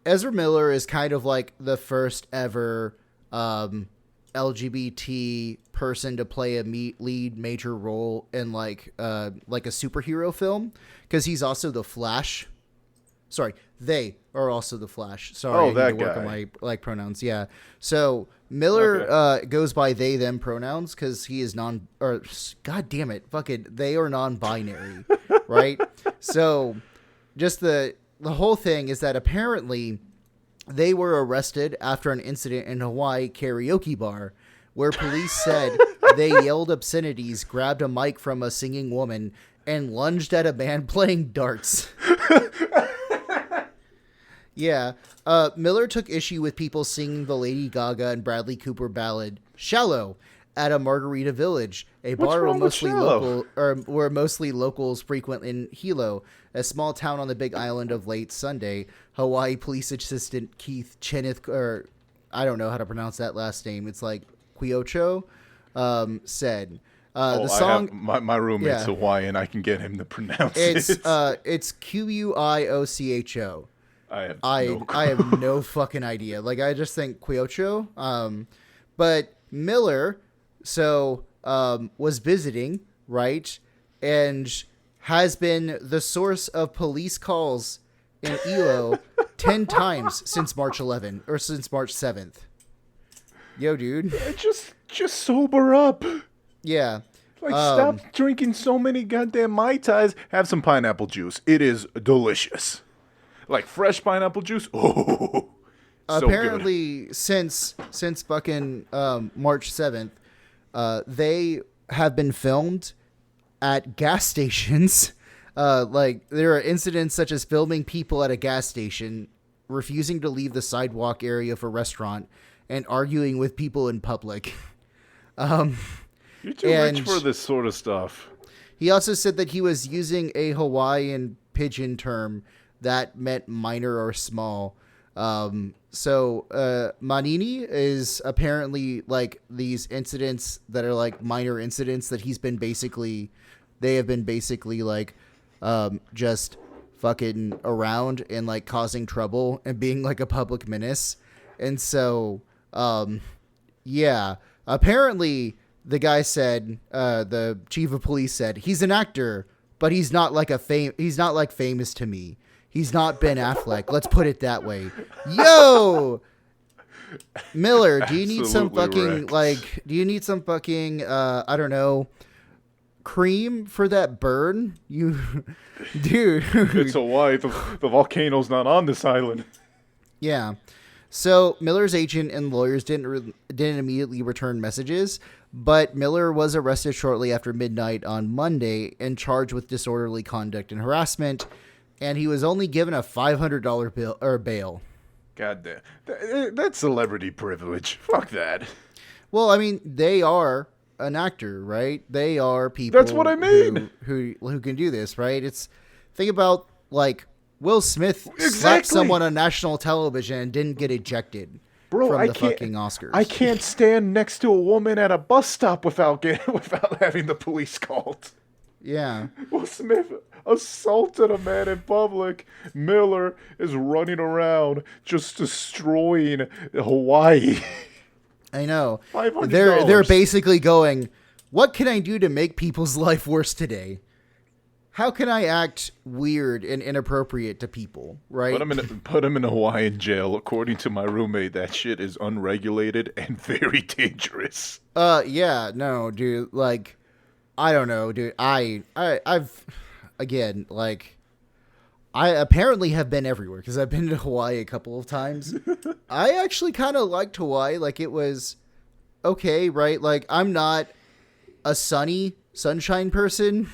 Ezra Miller is kind of like the first ever LGBT person to play a lead major role in like a superhero film, because he's also the Flash. Sorry, they are also the Flash. Sorry, Oh, that I need to work guy. on my pronouns. Yeah. So Miller goes by they them pronouns because he is God damn it, fucking they are non-binary, right? So just the whole thing is that apparently they were arrested after an incident in Hawaii karaoke bar where police said they yelled obscenities, grabbed a mic from a singing woman, and lunged at a man playing darts. Yeah. Miller took issue with people singing the Lady Gaga and Bradley Cooper ballad "Shallow" at a Margarita Village, a bar wrong with Shallow? where mostly locals frequent in Hilo, a small town on the Big Island of late Sunday. Hawaii Police Assistant Keith Cheneth, or I don't know how to pronounce that last name. It's like Quiocho, said. The song, my roommate's Yeah. Hawaiian. I can get him to pronounce it's it. it's Quiocho. I I have no fucking idea. Like, I just think Quiocho. But Miller, was visiting, right? And has been the source of police calls in Ilo 10 times since March 11th or since March 7th. Yo, dude. just sober up. Yeah. Like, stop drinking so many goddamn Mai Tais. Have some pineapple juice. It is delicious. Like fresh pineapple juice. Oh, so apparently, good. since fucking March 7th, they have been filmed at gas stations. Like, there are incidents such as filming people at a gas station, refusing to leave the sidewalk area for restaurant, and arguing with people in public. You're too rich for this sort of stuff. He also said that he was using a Hawaiian pidgin term that meant minor or small. Manini is apparently like these incidents that are like minor incidents that they have been basically like just fucking around and like causing trouble and being like a public menace. And so, yeah, apparently the guy said, the chief of police said, he's an actor, but he's not like famous to me. He's not Ben Affleck. Let's put it that way. Yo, Miller, do you need some fucking I don't know, cream for that burn? You, dude. It's Hawaii. The volcano's not on this island. Yeah. So Miller's agent and lawyers didn't immediately return messages, but Miller was arrested shortly after midnight on Monday and charged with disorderly conduct and harassment. And he was only given a $500 bail. God damn. That's celebrity privilege. Fuck that. Well, I mean, they are an actor, right? They are people. That's what I mean. Who can do this, right? Think about like Will Smith Exactly. slapped someone on national television and didn't get ejected from the fucking Oscars. I can't stand next to a woman at a bus stop without having the police called. Yeah. Will Smith assaulted a man in public. Miller is running around just destroying Hawaii. I know. $500. They're basically going, what can I do to make people's life worse today? How can I act weird and inappropriate to people, right? Put him in a Hawaiian jail. According to my roommate, that shit is unregulated and very dangerous. Yeah, no, dude, like, I don't know, dude. I've again, like, I apparently have been everywhere because I've been to Hawaii a couple of times. I actually kind of liked Hawaii. Like, it was okay, right? Like, I'm not a sunshine person.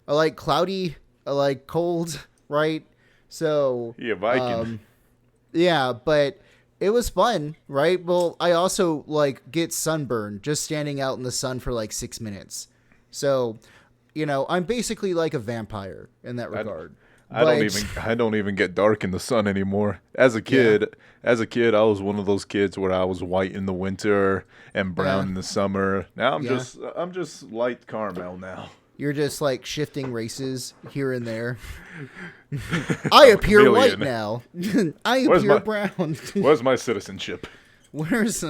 I like cloudy. I like cold, right? So Yeah, Viking. yeah, but it was fun, right? Well, I also like get sunburned just standing out in the sun for like 6 minutes. So I'm basically like a vampire in that regard. I don't even get dark in the sun anymore. As a kid, I was one of those kids where I was white in the winter and brown in the summer. Now I'm just light caramel now. You're just like shifting races here and there. I appear white now. I appear brown. Where's my citizenship? What is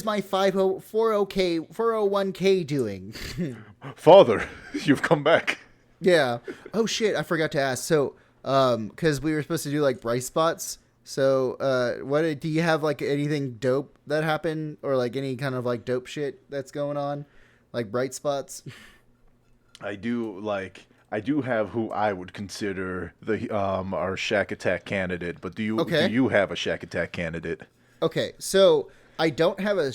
my 401k doing? Father, you've come back. Yeah. Oh shit, I forgot to ask. So, because we were supposed to do like bright spots. So, what do you have like anything dope that happened, or like any kind of like dope shit that's going on, like bright spots? I do have who I would consider our Shack Attack candidate, but do you have a Shack Attack candidate? Okay, so I don't have a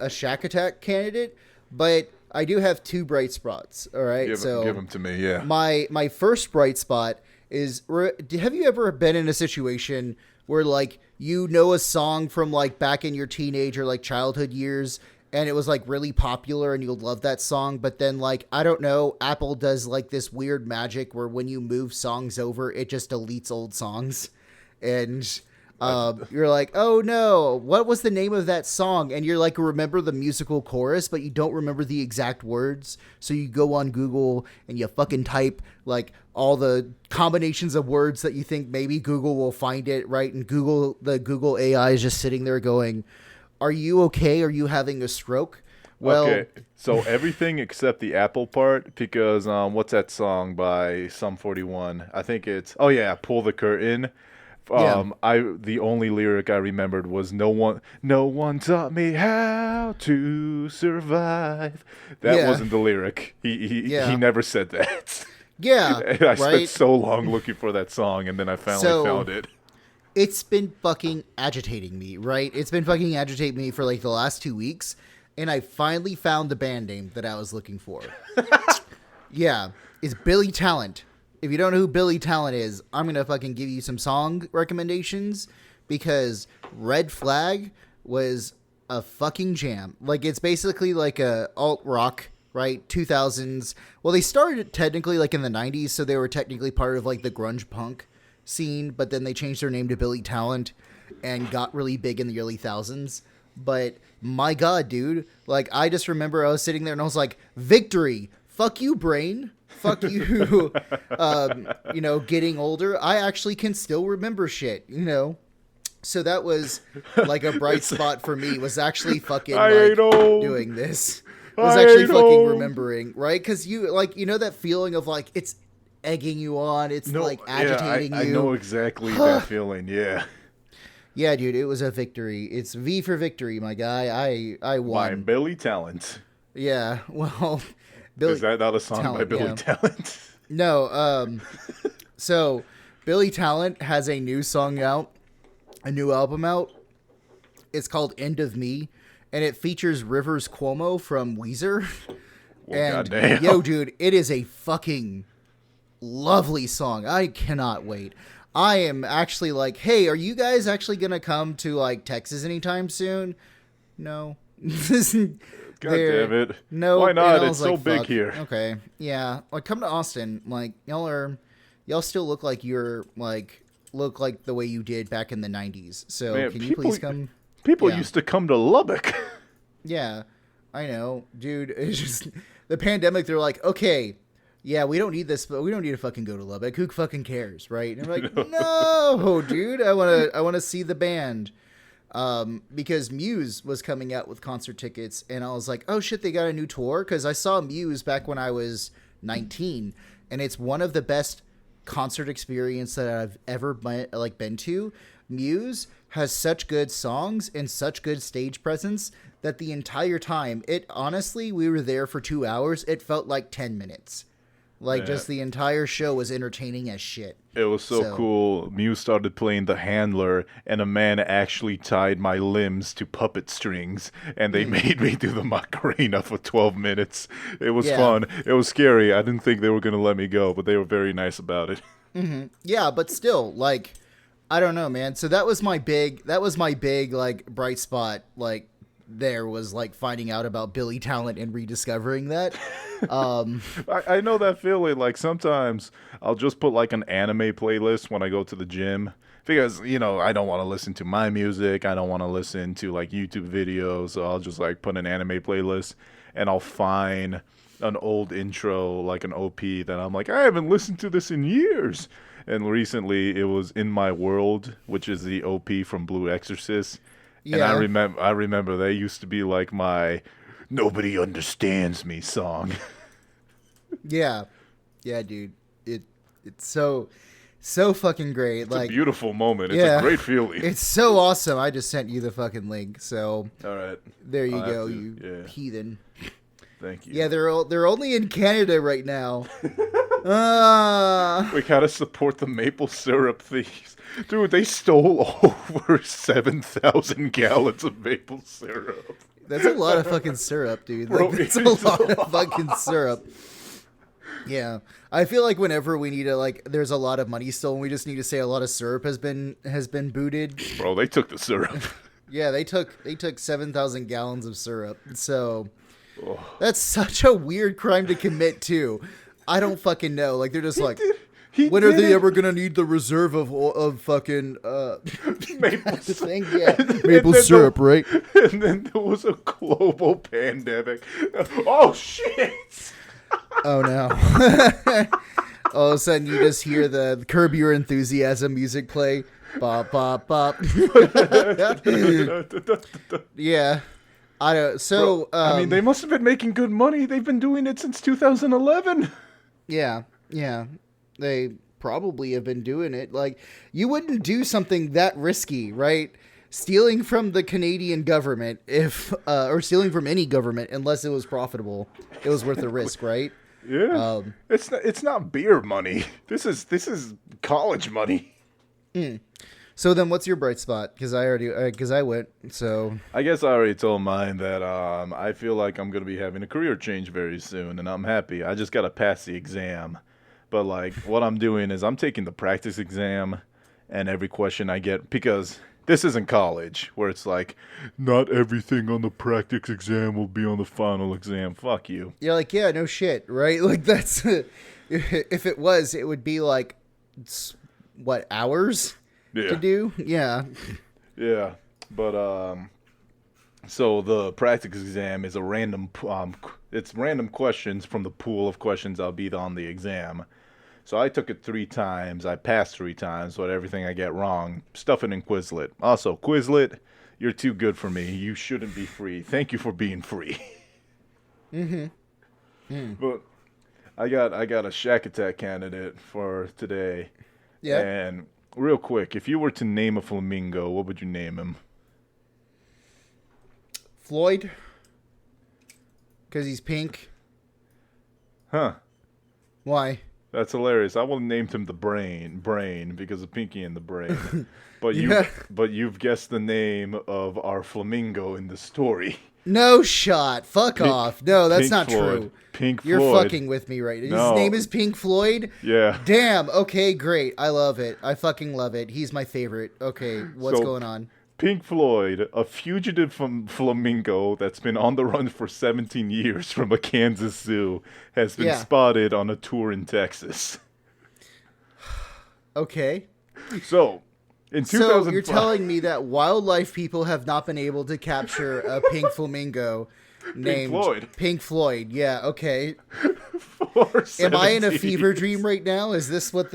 Shack Attack candidate, but I do have two bright spots. All right, give them to me. Yeah. My first bright spot is: have you ever been in a situation where like a song from like back in your teenage or like childhood years, and it was like really popular and you'll love that song, but then like, I don't know, Apple does like this weird magic where when you move songs over, it just deletes old songs. And you're like, oh no, what was the name of that song? And you're like, remember the musical chorus, but you don't remember the exact words. So you go on Google and you fucking type like all the combinations of words that you think maybe Google will find it, right? And the Google AI is just sitting there going, are you okay? Are you having a stroke? Well, okay, so everything except the Apple part, because what's that song by Sum 41? I think it's Pull the Curtain. The only lyric I remembered was no one taught me how to survive. That wasn't the lyric. He never said that. Yeah, and I spent so long looking for that song, and then I finally found it. It's been fucking agitating me, right? It's been fucking agitating me for like the last 2 weeks, and I finally found the band name that I was looking for. Yeah, it's Billy Talent. If you don't know who Billy Talent is, I'm going to fucking give you some song recommendations, because Red Flag was a fucking jam. Like, it's basically like a alt rock, right? 2000s. Well, they started technically like in the 90s, so they were technically part of like the grunge punk scene, but then they changed their name to Billy Talent and got really big in the early thousands. But my God, dude, like, I just remember I was sitting there and I was like, victory, fuck you, brain. Fuck you, getting older. I actually can still remember shit, So that was like a bright spot for me, was actually fucking doing this. Was actually fucking remembering, right? Because you that feeling of like, it's egging you on. It's like agitating you. I know exactly that feeling. Yeah. Yeah, dude, it was a victory. It's V for victory, my guy. I won. By Billy Talent. Yeah, well, is that not a song by Billy Talent? No. So Billy Talent has a new song out, a new album out. It's called End of Me, and it features Rivers Cuomo from Weezer. Well, and goddamn. Yo, dude, it is a fucking lovely song. I cannot wait. I am actually like, hey, are you guys actually gonna come to like Texas anytime soon? No. God damn it. No. Why not? It's so big here. Okay. Yeah. Like, come to Austin. Like, y'all still look like look like the way you did back in the 90s. So man, can you please come? People used to come to Lubbock. Yeah. I know. Dude, it's just the pandemic. They're like, okay, yeah, we don't need this, but we don't need to fucking go to Lubbock. Who fucking cares, right? And I'm like, no, dude, I want to see the band. Because Muse was coming out with concert tickets, and I was like, oh shit, they got a new tour, because I saw Muse back when I was 19, and it's one of the best concert experience that I've ever been to. Muse has such good songs and such good stage presence that the entire time, we were there for 2 hours, it felt like 10 minutes. Just the entire show was entertaining as shit. It was so cool. Muse started playing The Handler, and a man actually tied my limbs to puppet strings, and they made me do the Macarena for 12 minutes. It was fun. It was scary. I didn't think they were going to let me go, but they were very nice about it. Mm-hmm. Yeah, but still, I don't know, man. So that was my big, bright spot, there was like finding out about Billy Talent and rediscovering that. I know that feeling. Like sometimes I'll just put like an anime playlist when I go to the gym because, you know, I don't want to listen to my music. I don't want to listen to like YouTube videos. So I'll just like put an anime playlist and I'll find an old intro, like an OP that I'm like, I haven't listened to this in years. And recently it was In My World, which is the OP from Blue Exorcist. Yeah. And I remember they used to be like my Nobody Understands Me song. Yeah, dude. It's so fucking great. It's like a beautiful moment. It's a great feeling. It's so awesome. I just sent you the fucking link. So all right, there you go, you heathen. Thank you. Yeah, they're only in Canada right now. We gotta support the maple syrup thieves, dude. They stole over 7,000 gallons of maple syrup. That's a lot of fucking syrup, dude. Bro, Like, that's a lot of fucking syrup. Yeah, I feel like whenever we need to, like, there's a lot of money stolen, we just need to say a lot of syrup has been booted. Bro, they took the syrup. Yeah, they took 7,000 gallons of syrup. So that's such a weird crime to commit too. I don't fucking know. Like, they're just like, when are they ever gonna need the reserve of fucking maple thing? Yeah, maple syrup, right? And then there was a global pandemic. Oh shit! Oh no! All of a sudden, you just hear the Curb Your Enthusiasm music play. Bop bop bop. Yeah. I don't. So I mean, they must have been making good money. They've been doing it since 2011. Yeah. They probably have been doing it. Like, you wouldn't do something that risky, right? Stealing from the Canadian government, or stealing from any government, unless it was profitable, it was worth the risk, right? Yeah. It's not beer money. This is college money. So then, what's your bright spot? Because I went. So I guess I already told mine that I feel like I'm gonna be having a career change very soon, and I'm happy. I just gotta pass the exam. But like, what I'm doing is I'm taking the practice exam, and every question I get, because this isn't college where it's like, not everything on the practice exam will be on the final exam. Fuck you. You're like, yeah, no shit, right? Like, that's if it was, it would be like, what, hours? Yeah. To do? Yeah. Yeah. But so the practice exam is a random it's random questions from the pool of questions I'll be on the exam. So I took it 3 times. I passed 3 times, but everything I get wrong, stuff it in Quizlet. Also, Quizlet, you're too good for me. You shouldn't be free. Thank you for being free. But I got a Shack Attack candidate for today. Yeah. And real quick, if you were to name a flamingo, what would you name him? Floyd. Because he's pink. Huh. Why? That's hilarious. I would have named him the Brain, because of Pinky and the Brain. But you've guessed the name of our flamingo in the story. No shot. Fuck off. No, that's not Floyd. true. Pink You're Floyd. fucking with me right now. No. His name is Pink Floyd? Yeah. Damn. Okay, great. I love it. I fucking love it. He's my favorite. Okay, what's going on? Pink Floyd, a fugitive from flamingo that's been on the run for 17 years from a Kansas zoo, has been spotted on a tour in Texas. Okay. So, in 2005... So you're telling me that wildlife people have not been able to capture a pink flamingo named Pink Floyd. Yeah, okay. Am I in a fever dream right now? Is this what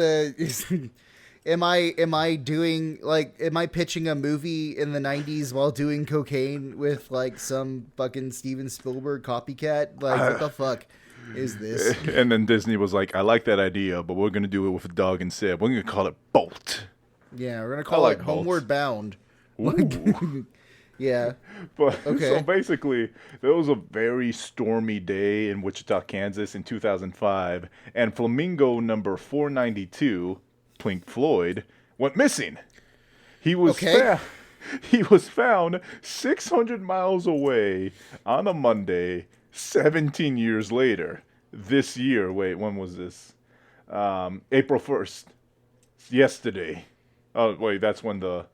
am I doing, like, am I pitching a movie in the 90s while doing cocaine with, like, some fucking Steven Spielberg copycat? Like, what the fuck is this? And then Disney was like, I like that idea, but we're going to do it with a dog instead. We're going to call it Bolt. Yeah, we're going to call it Homeward Bound. Yeah. But okay. So basically, there was a very stormy day in Wichita, Kansas in 2005, and flamingo number 492, Pink Floyd, went missing. He was found 600 miles away on a Monday, 17 years later. This year, wait, when was this? April 1st. Yesterday. Oh, wait, that's when the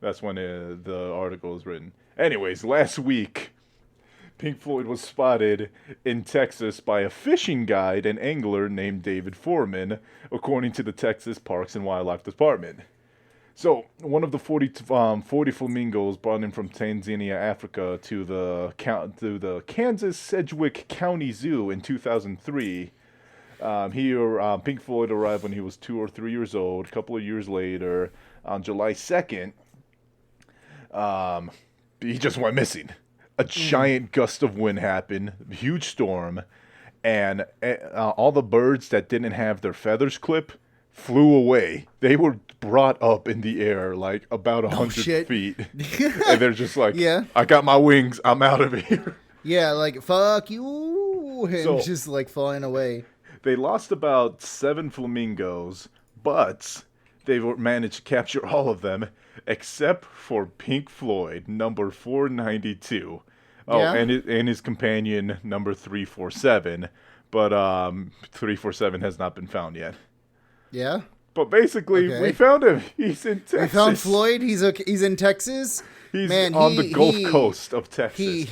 That's when the article was written. Anyways, last week, Pink Floyd was spotted in Texas by a fishing guide and angler named David Foreman, according to the Texas Parks and Wildlife Department. So, one of the 40 flamingos brought in from Tanzania, Africa, to the Kansas Sedgwick County Zoo in 2003. Pink Floyd arrived when he was 2 or 3 years old. A couple of years later, on July 2nd, he just went missing. A giant gust of wind happened, huge storm, and all the birds that didn't have their feathers clipped flew away. They were brought up in the air like about 100 feet. And they're just like, yeah. I got my wings. I'm out of here. Yeah, like, fuck you. And just like flying away. They lost about 7 flamingos, but they managed to capture all of them except for Pink Floyd, number 492. Oh, yeah. and his companion, number 347. But 347 has not been found yet. Yeah? But basically, we found him. He's in Texas. We found Floyd. He's in Texas. He's on the Gulf Coast of Texas.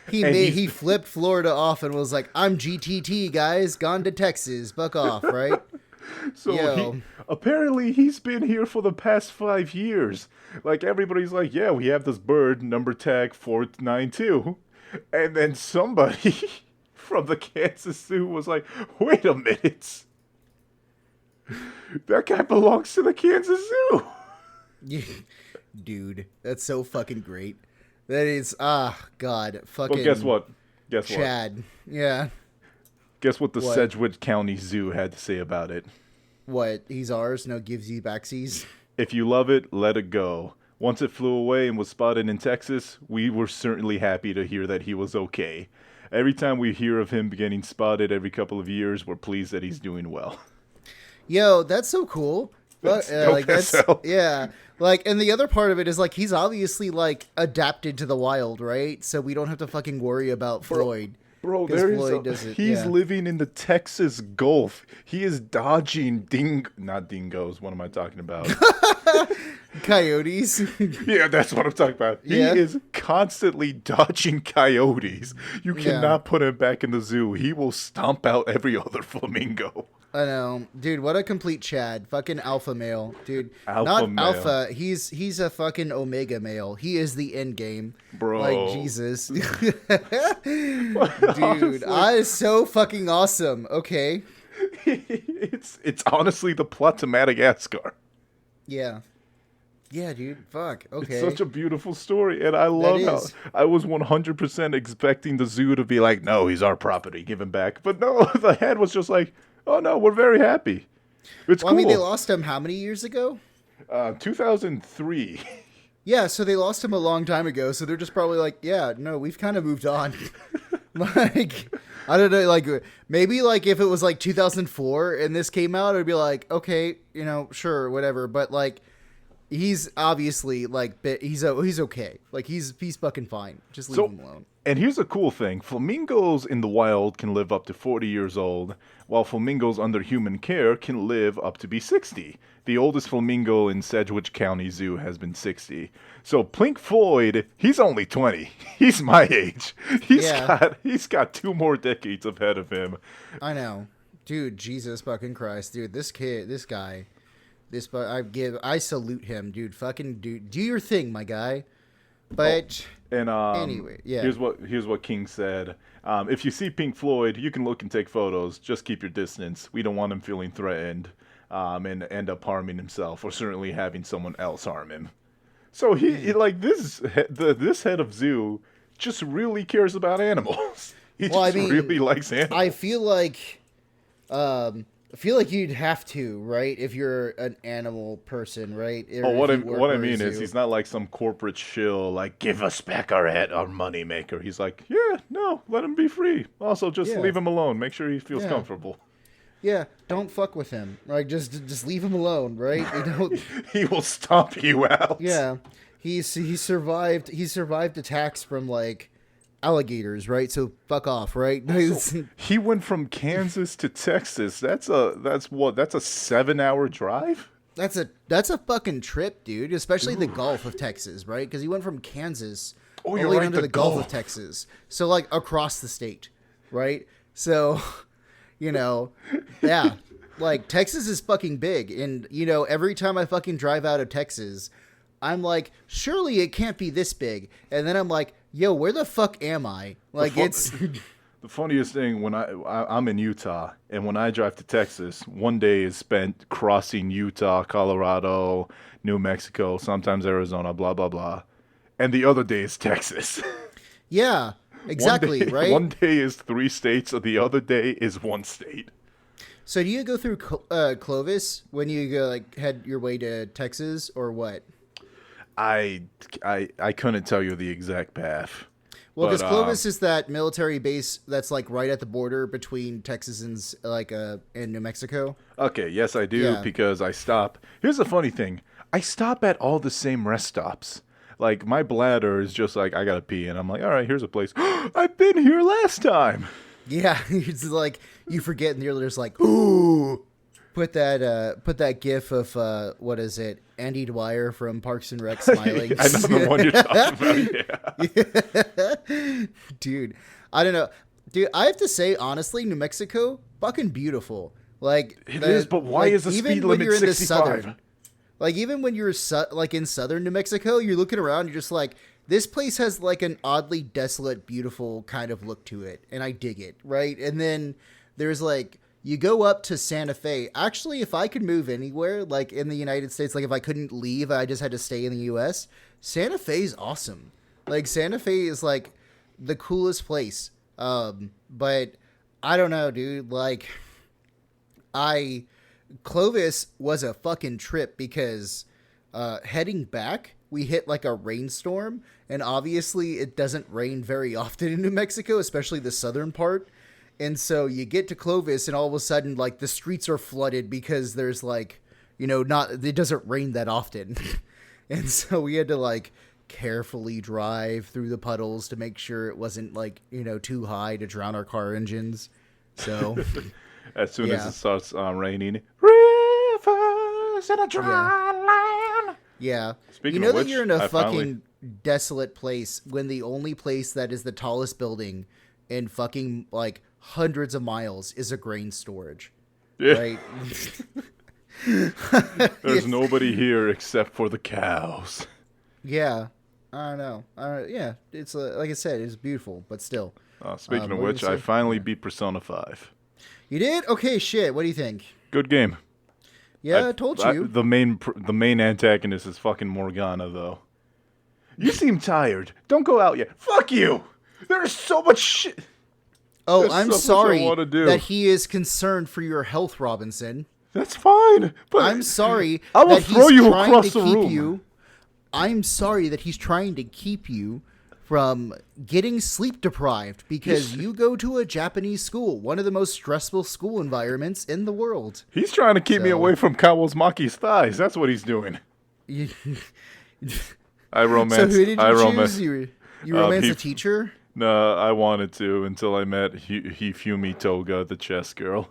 He flipped Florida off and was like, I'm GTT, guys. Gone to Texas. Buck off, right? So apparently he's been here for the past 5 years. Like, everybody's like, yeah, we have this bird, number tag 492. And then somebody from the Kansas Zoo was like, wait a minute. That guy belongs to the Kansas Zoo. Dude, that's so fucking great. That is, God, fucking. But guess what? Chad. Yeah. Guess what the Sedgwick County Zoo had to say about it? What? He's ours, no gives you backsies? If you love it, let it go. Once it flew away and was spotted in Texas, we were certainly happy to hear that he was okay. Every time we hear of him getting spotted every couple of years, we're pleased that he's doing well. Yo, that's so cool. Yeah. Like, and the other part of it is, like, he's obviously, like, adapted to the wild, right? So we don't have to fucking worry about Floyd. Bro, he's living in the Texas Gulf. He is dodging not dingoes. What am I talking about? Coyotes. Yeah, that's what I'm talking about. He is constantly dodging coyotes. You cannot put him back in the zoo. He will stomp out every other flamingo. I know. Dude, what a complete Chad. Fucking alpha male. Dude, alpha. He's a fucking omega male. He is the end game. Bro. Like, Jesus. Dude, that is so fucking awesome. Okay. It's honestly the plot to Madagascar. Yeah. Yeah, dude. Fuck. Okay. It's such a beautiful story, and I love how I was 100% expecting the zoo to be like, no, he's our property, give him back. But no, the head was just like, oh, no, we're very happy. It's cool. I mean, they lost him how many years ago? 2003. Yeah, so they lost him a long time ago, so they're just probably like, yeah, no, we've kind of moved on. Like, I don't know, like, maybe, like, if it was, like, 2004 and this came out, it'd be like, okay, you know, sure, whatever, but, like, he's obviously, like, he's okay. Like, he's fucking fine. Just leave him alone. And here's a cool thing. Flamingos in the wild can live up to 40 years old, while flamingos under human care can live up to be 60. The oldest flamingo in Sedgwick County Zoo has been 60. So Pink Floyd, he's only 20. He's my age. He's got 2 more decades ahead of him. I know. Dude, Jesus fucking Christ. Dude, this guy, I salute him, dude. Fucking do your thing, my guy. But anyway, yeah. Here's what King said. If you see Pink Floyd, you can look and take photos. Just keep your distance. We don't want him feeling threatened and end up harming himself, or certainly having someone else harm him. So he like this head of zoo just really cares about animals. He really likes animals. I feel like you'd have to, right? If you're an animal person, right? What I mean is he's not like some corporate shill, like, give us back our money maker. He's like, yeah, no, let him be free. Also, just leave him alone. Make sure he feels comfortable. Yeah, don't fuck with him. Like, just leave him alone, right? He will stomp you out. Yeah, he survived attacks from, like, alligators, right? So fuck off, right? So he went from Kansas to Texas. That's a 7-hour drive. That's a fucking trip, dude. Especially the Gulf of Texas, right? Because you went from Kansas all you're the way right, down to the the Gulf of Gulf. Texas. So like across the state, right? So, yeah. Like Texas is fucking big, and every time I fucking drive out of Texas, I'm like, surely it can't be this big. And then I'm like, yo, where the fuck am I? Like it's The funniest thing when I'm in Utah, and when I drive to Texas, one day is spent crossing Utah, Colorado, New Mexico, sometimes Arizona, blah blah blah, and the other day is Texas. yeah, exactly, one day, right? One day is 3 states, or the other day is 1 state. So do you go through Clovis when you go head your way to Texas or what? I couldn't tell you the exact path. Well, because But, Clovis is that military base that's like right at the border between Texas and New Mexico. Okay, yes, I do, Yeah. because I stop. Here's the funny thing. I stop at all the same rest stops. Like, my bladder is just like, I gotta pee, and I'm like, all right, here's a place. I've been here last time. Yeah, it's like you forget, and you're just like, ooh. Put that gif of what is it? Andy Dwyer from Parks and Rec smiling. I know the one you're talking about, yeah. Dude, I don't know. Dude, I have to say, honestly, New Mexico, fucking beautiful. Like It is, but why is the even speed when limit you're in the 65? like even when you're in southern New Mexico, you're looking around, you're just like, this place has like an oddly desolate, beautiful kind of look to it, and I dig it, right? And then there's like, you go up to Santa Fe. Actually, if I could move anywhere, like in the United States, like if I couldn't leave, I just had to stay in the U.S., Santa Fe's awesome. Like Santa Fe is like the coolest place. But I don't know, dude. Like Clovis was a fucking trip because heading back, we hit like a rainstorm, and obviously it doesn't rain very often in New Mexico, especially the southern part. And so you get to Clovis, and all of a sudden, like, the streets are flooded because there's, like, it doesn't rain that often. And so we had to, like, carefully drive through the puddles to make sure it wasn't, like, too high to drown our car engines. So, As soon as Yeah. it starts raining, rivers in a dry land. yeah. Speaking You know of which, that you're in a I fucking finally- desolate place when the only place that is the tallest building in fucking, like, hundreds of miles is a grain storage. Yeah. Right? There's nobody here except for the cows. Yeah, I don't know. Yeah, it's like I said, it's beautiful, but still. Speaking of what which, did you I say? finally beat Persona 5. You did? Okay, shit. What do you think? Good game. Yeah, I told you. The main antagonist is fucking Morgana, though. You seem tired. Don't go out yet. Fuck you. There's so much shit. Oh, there's I'm so much I sorry wanna do. that he is concerned for your health, Robinson. That's fine. But I'm sorry I will that throw he's you trying across to the keep room. you. I'm sorry that he's trying to keep you from getting sleep deprived because you go to a Japanese school, one of the most stressful school environments in the world. He's trying to keep me So- away from Kawasmaki's thighs. That's what he's doing. I romance. So who did you I choose? romance. You romance he- a teacher? No, I wanted to until I met Hifumi Toga, the chess girl.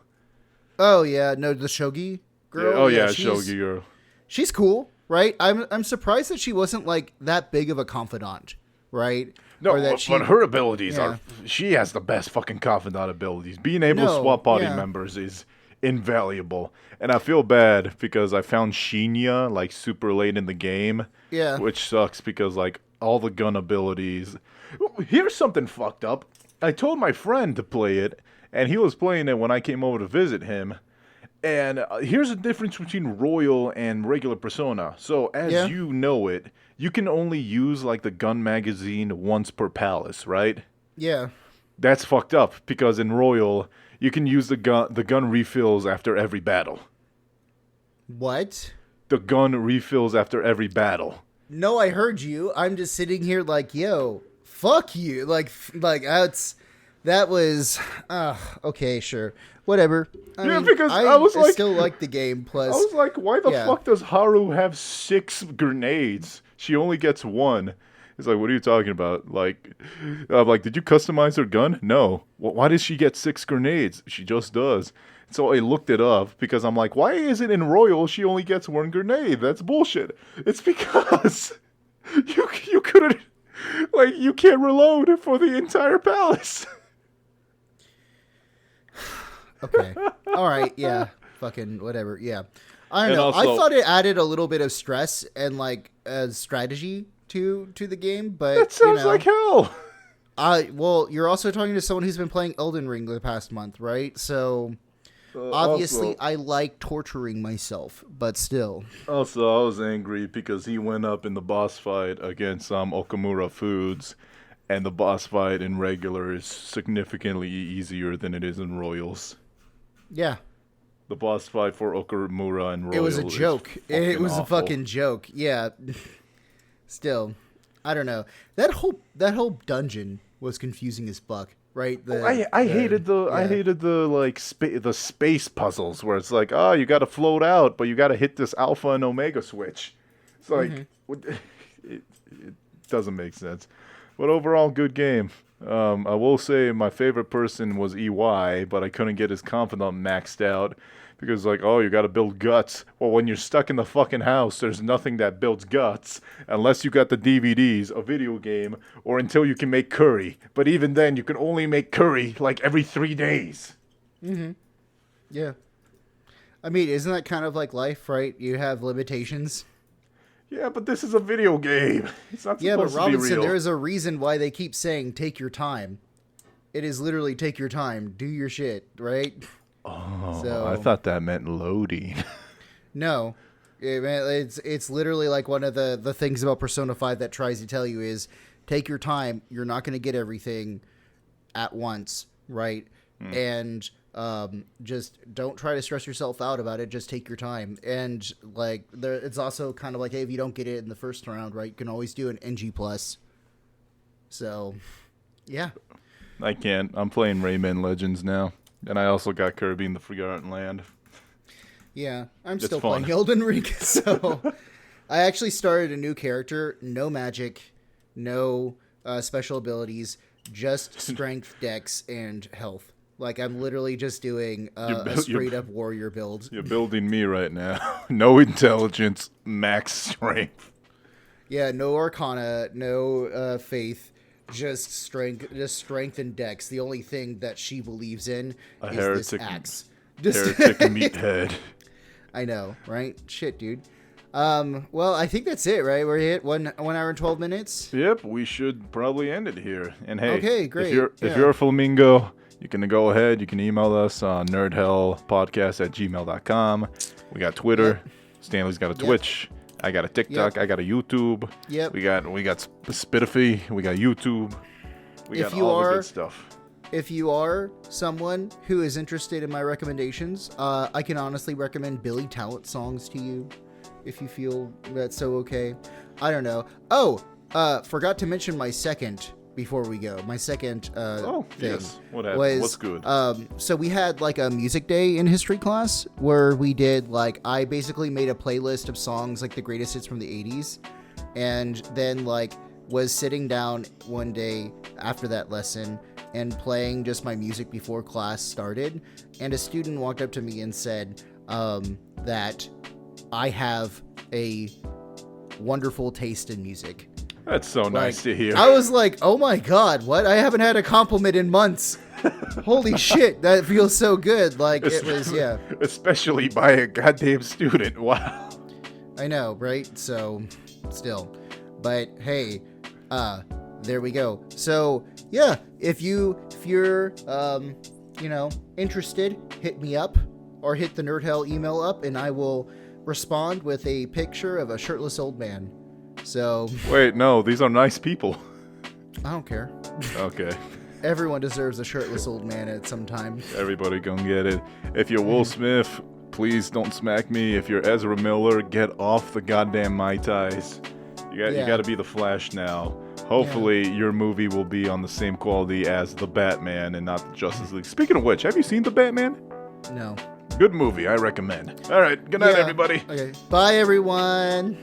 Oh yeah, no, the shogi girl. Oh yeah, she's- shogi girl. She's cool, right? I'm surprised that she wasn't like that big of a confidant, right? No, Or that but she- her abilities yeah. are. She has the best fucking confidant abilities. Being able to No, swap party yeah. members is invaluable. And I feel bad because I found Shinya like super late in the game. Yeah. Which sucks because like all the gun abilities. Here's something fucked up. I told my friend to play it, and he was playing it when I came over to visit him. And here's the difference between Royal and regular Persona. So, as Yeah. you know it, you can only use, like, the gun magazine once per palace, right? Yeah. That's fucked up, because in Royal, you can use the gun refills after every battle. What? The gun refills after every battle. No, I heard you. I'm just sitting here like, yo, fuck you. Like that was, okay, sure. Whatever. Yeah, because I was like- still like the game. Plus, I was like, why the Yeah. fuck does Haru have 6 grenades? She only gets 1. He's like, what are you talking about? Like, I'm like, did you customize her gun? No. Why does she get 6 grenades? She just does. So I looked it up because I'm like, why is it in Royal she only gets 1 grenade? That's bullshit. It's because you couldn't, like, you can't reload for the entire palace. Okay. All right. Yeah. Fucking whatever. Yeah. I don't know. Also, I thought it added a little bit of stress and like strategy to the game, but that sounds like hell. Well, you're also talking to someone who's been playing Elden Ring the past month, right? So obviously, also, I like torturing myself, but still. Also, I was angry because he went up in the boss fight against Okamura Foods, and the boss fight in regular is significantly easier than it is in Royals. Yeah. The boss fight for Okamura and Royal. It was a joke. It was awful. a fucking joke. Yeah. Still, I don't know. That whole dungeon was confusing as fuck, right? I hated the like the space puzzles where it's like, oh, you got to float out, but you got to hit this alpha and omega switch. It's like it doesn't make sense. But overall, good game. I will say my favorite person was EY, but I couldn't get his confidant maxed out because, like, oh, you got to build guts. Well, when you're stuck in the fucking house, there's nothing that builds guts unless you got the DVDs, a video game, or until you can make curry. But even then, you can only make curry like every 3 days. Mm-hmm. Yeah. I mean, isn't that kind of like life, right? You have limitations. Yeah, but this is a video game. It's not supposed to be real. Yeah, but Robinson, there is a reason why they keep saying take your time. It is literally take your time, do your shit, right? Oh, so, I thought that meant loading. No, it's literally like one of the things about Persona 5 that tries to tell you is take your time. You're not going to get everything at once, right? And just don't try to stress yourself out about it. Just take your time. And like it's also kind of like, hey, if you don't get it in the first round, right, you can always do an NG plus. So, yeah. I can't. I'm playing Rayman Legends now. And I also got Kirby in the Forgotten Land. Yeah, I'm still playing Elden Ring, so I actually started a new character. No magic, no special abilities, just strength, dex, and health. Like, I'm literally just doing a straight-up warrior build. You're building me right now. No intelligence, max strength. Yeah, no arcana, no faith. Just strength and dex. The only thing that she believes in is this axe. Heretic meathead. I know, right? Shit, dude. Well, I think that's it, right? We're hit 1 hour and 12 minutes. Yep, we should probably end it here. And hey, okay, great. If you're a Flamingo, you can go ahead. You can email us on nerdhellpodcast@gmail.com. We got Twitter. Yep. Stanley's got a Twitch. I got a TikTok. Yep. I got a YouTube. Yep. We got Spitify. We got YouTube. We got all the good stuff. If you are someone who is interested in my recommendations, I can honestly recommend Billy Talent songs to you if you feel that's so okay. I don't know. Oh, forgot to mention my second before we go. My second thing yes. What happened? What's good? So we had like a music day in history class where we did like I basically made a playlist of songs like the greatest hits from the 80s, and then like was sitting down one day after that lesson and playing just my music before class started, and a student walked up to me and said that I have a wonderful taste in music. That's so nice to hear. I was like, oh my god, what? I haven't had a compliment in months. Holy shit, that feels so good. Like, it was, yeah. Especially by a goddamn student. Wow. I know, right? So, still. But, hey, there we go. So, yeah, if you're, interested, hit me up or hit the NerdHell email up and I will respond with a picture of a shirtless old man. So wait, no, these are nice people. I don't care. Okay. Everyone deserves a shirtless old man at some time. Everybody gonna get it. If you're Will Smith, please don't smack me. If you're Ezra Miller, get off the goddamn Mai Tais. You got to be the Flash now. Hopefully your movie will be on the same quality as The Batman and not the Justice League. Speaking of which, have you seen The Batman? No. Good movie, I recommend. All right, good night, everybody. Okay. Bye, everyone.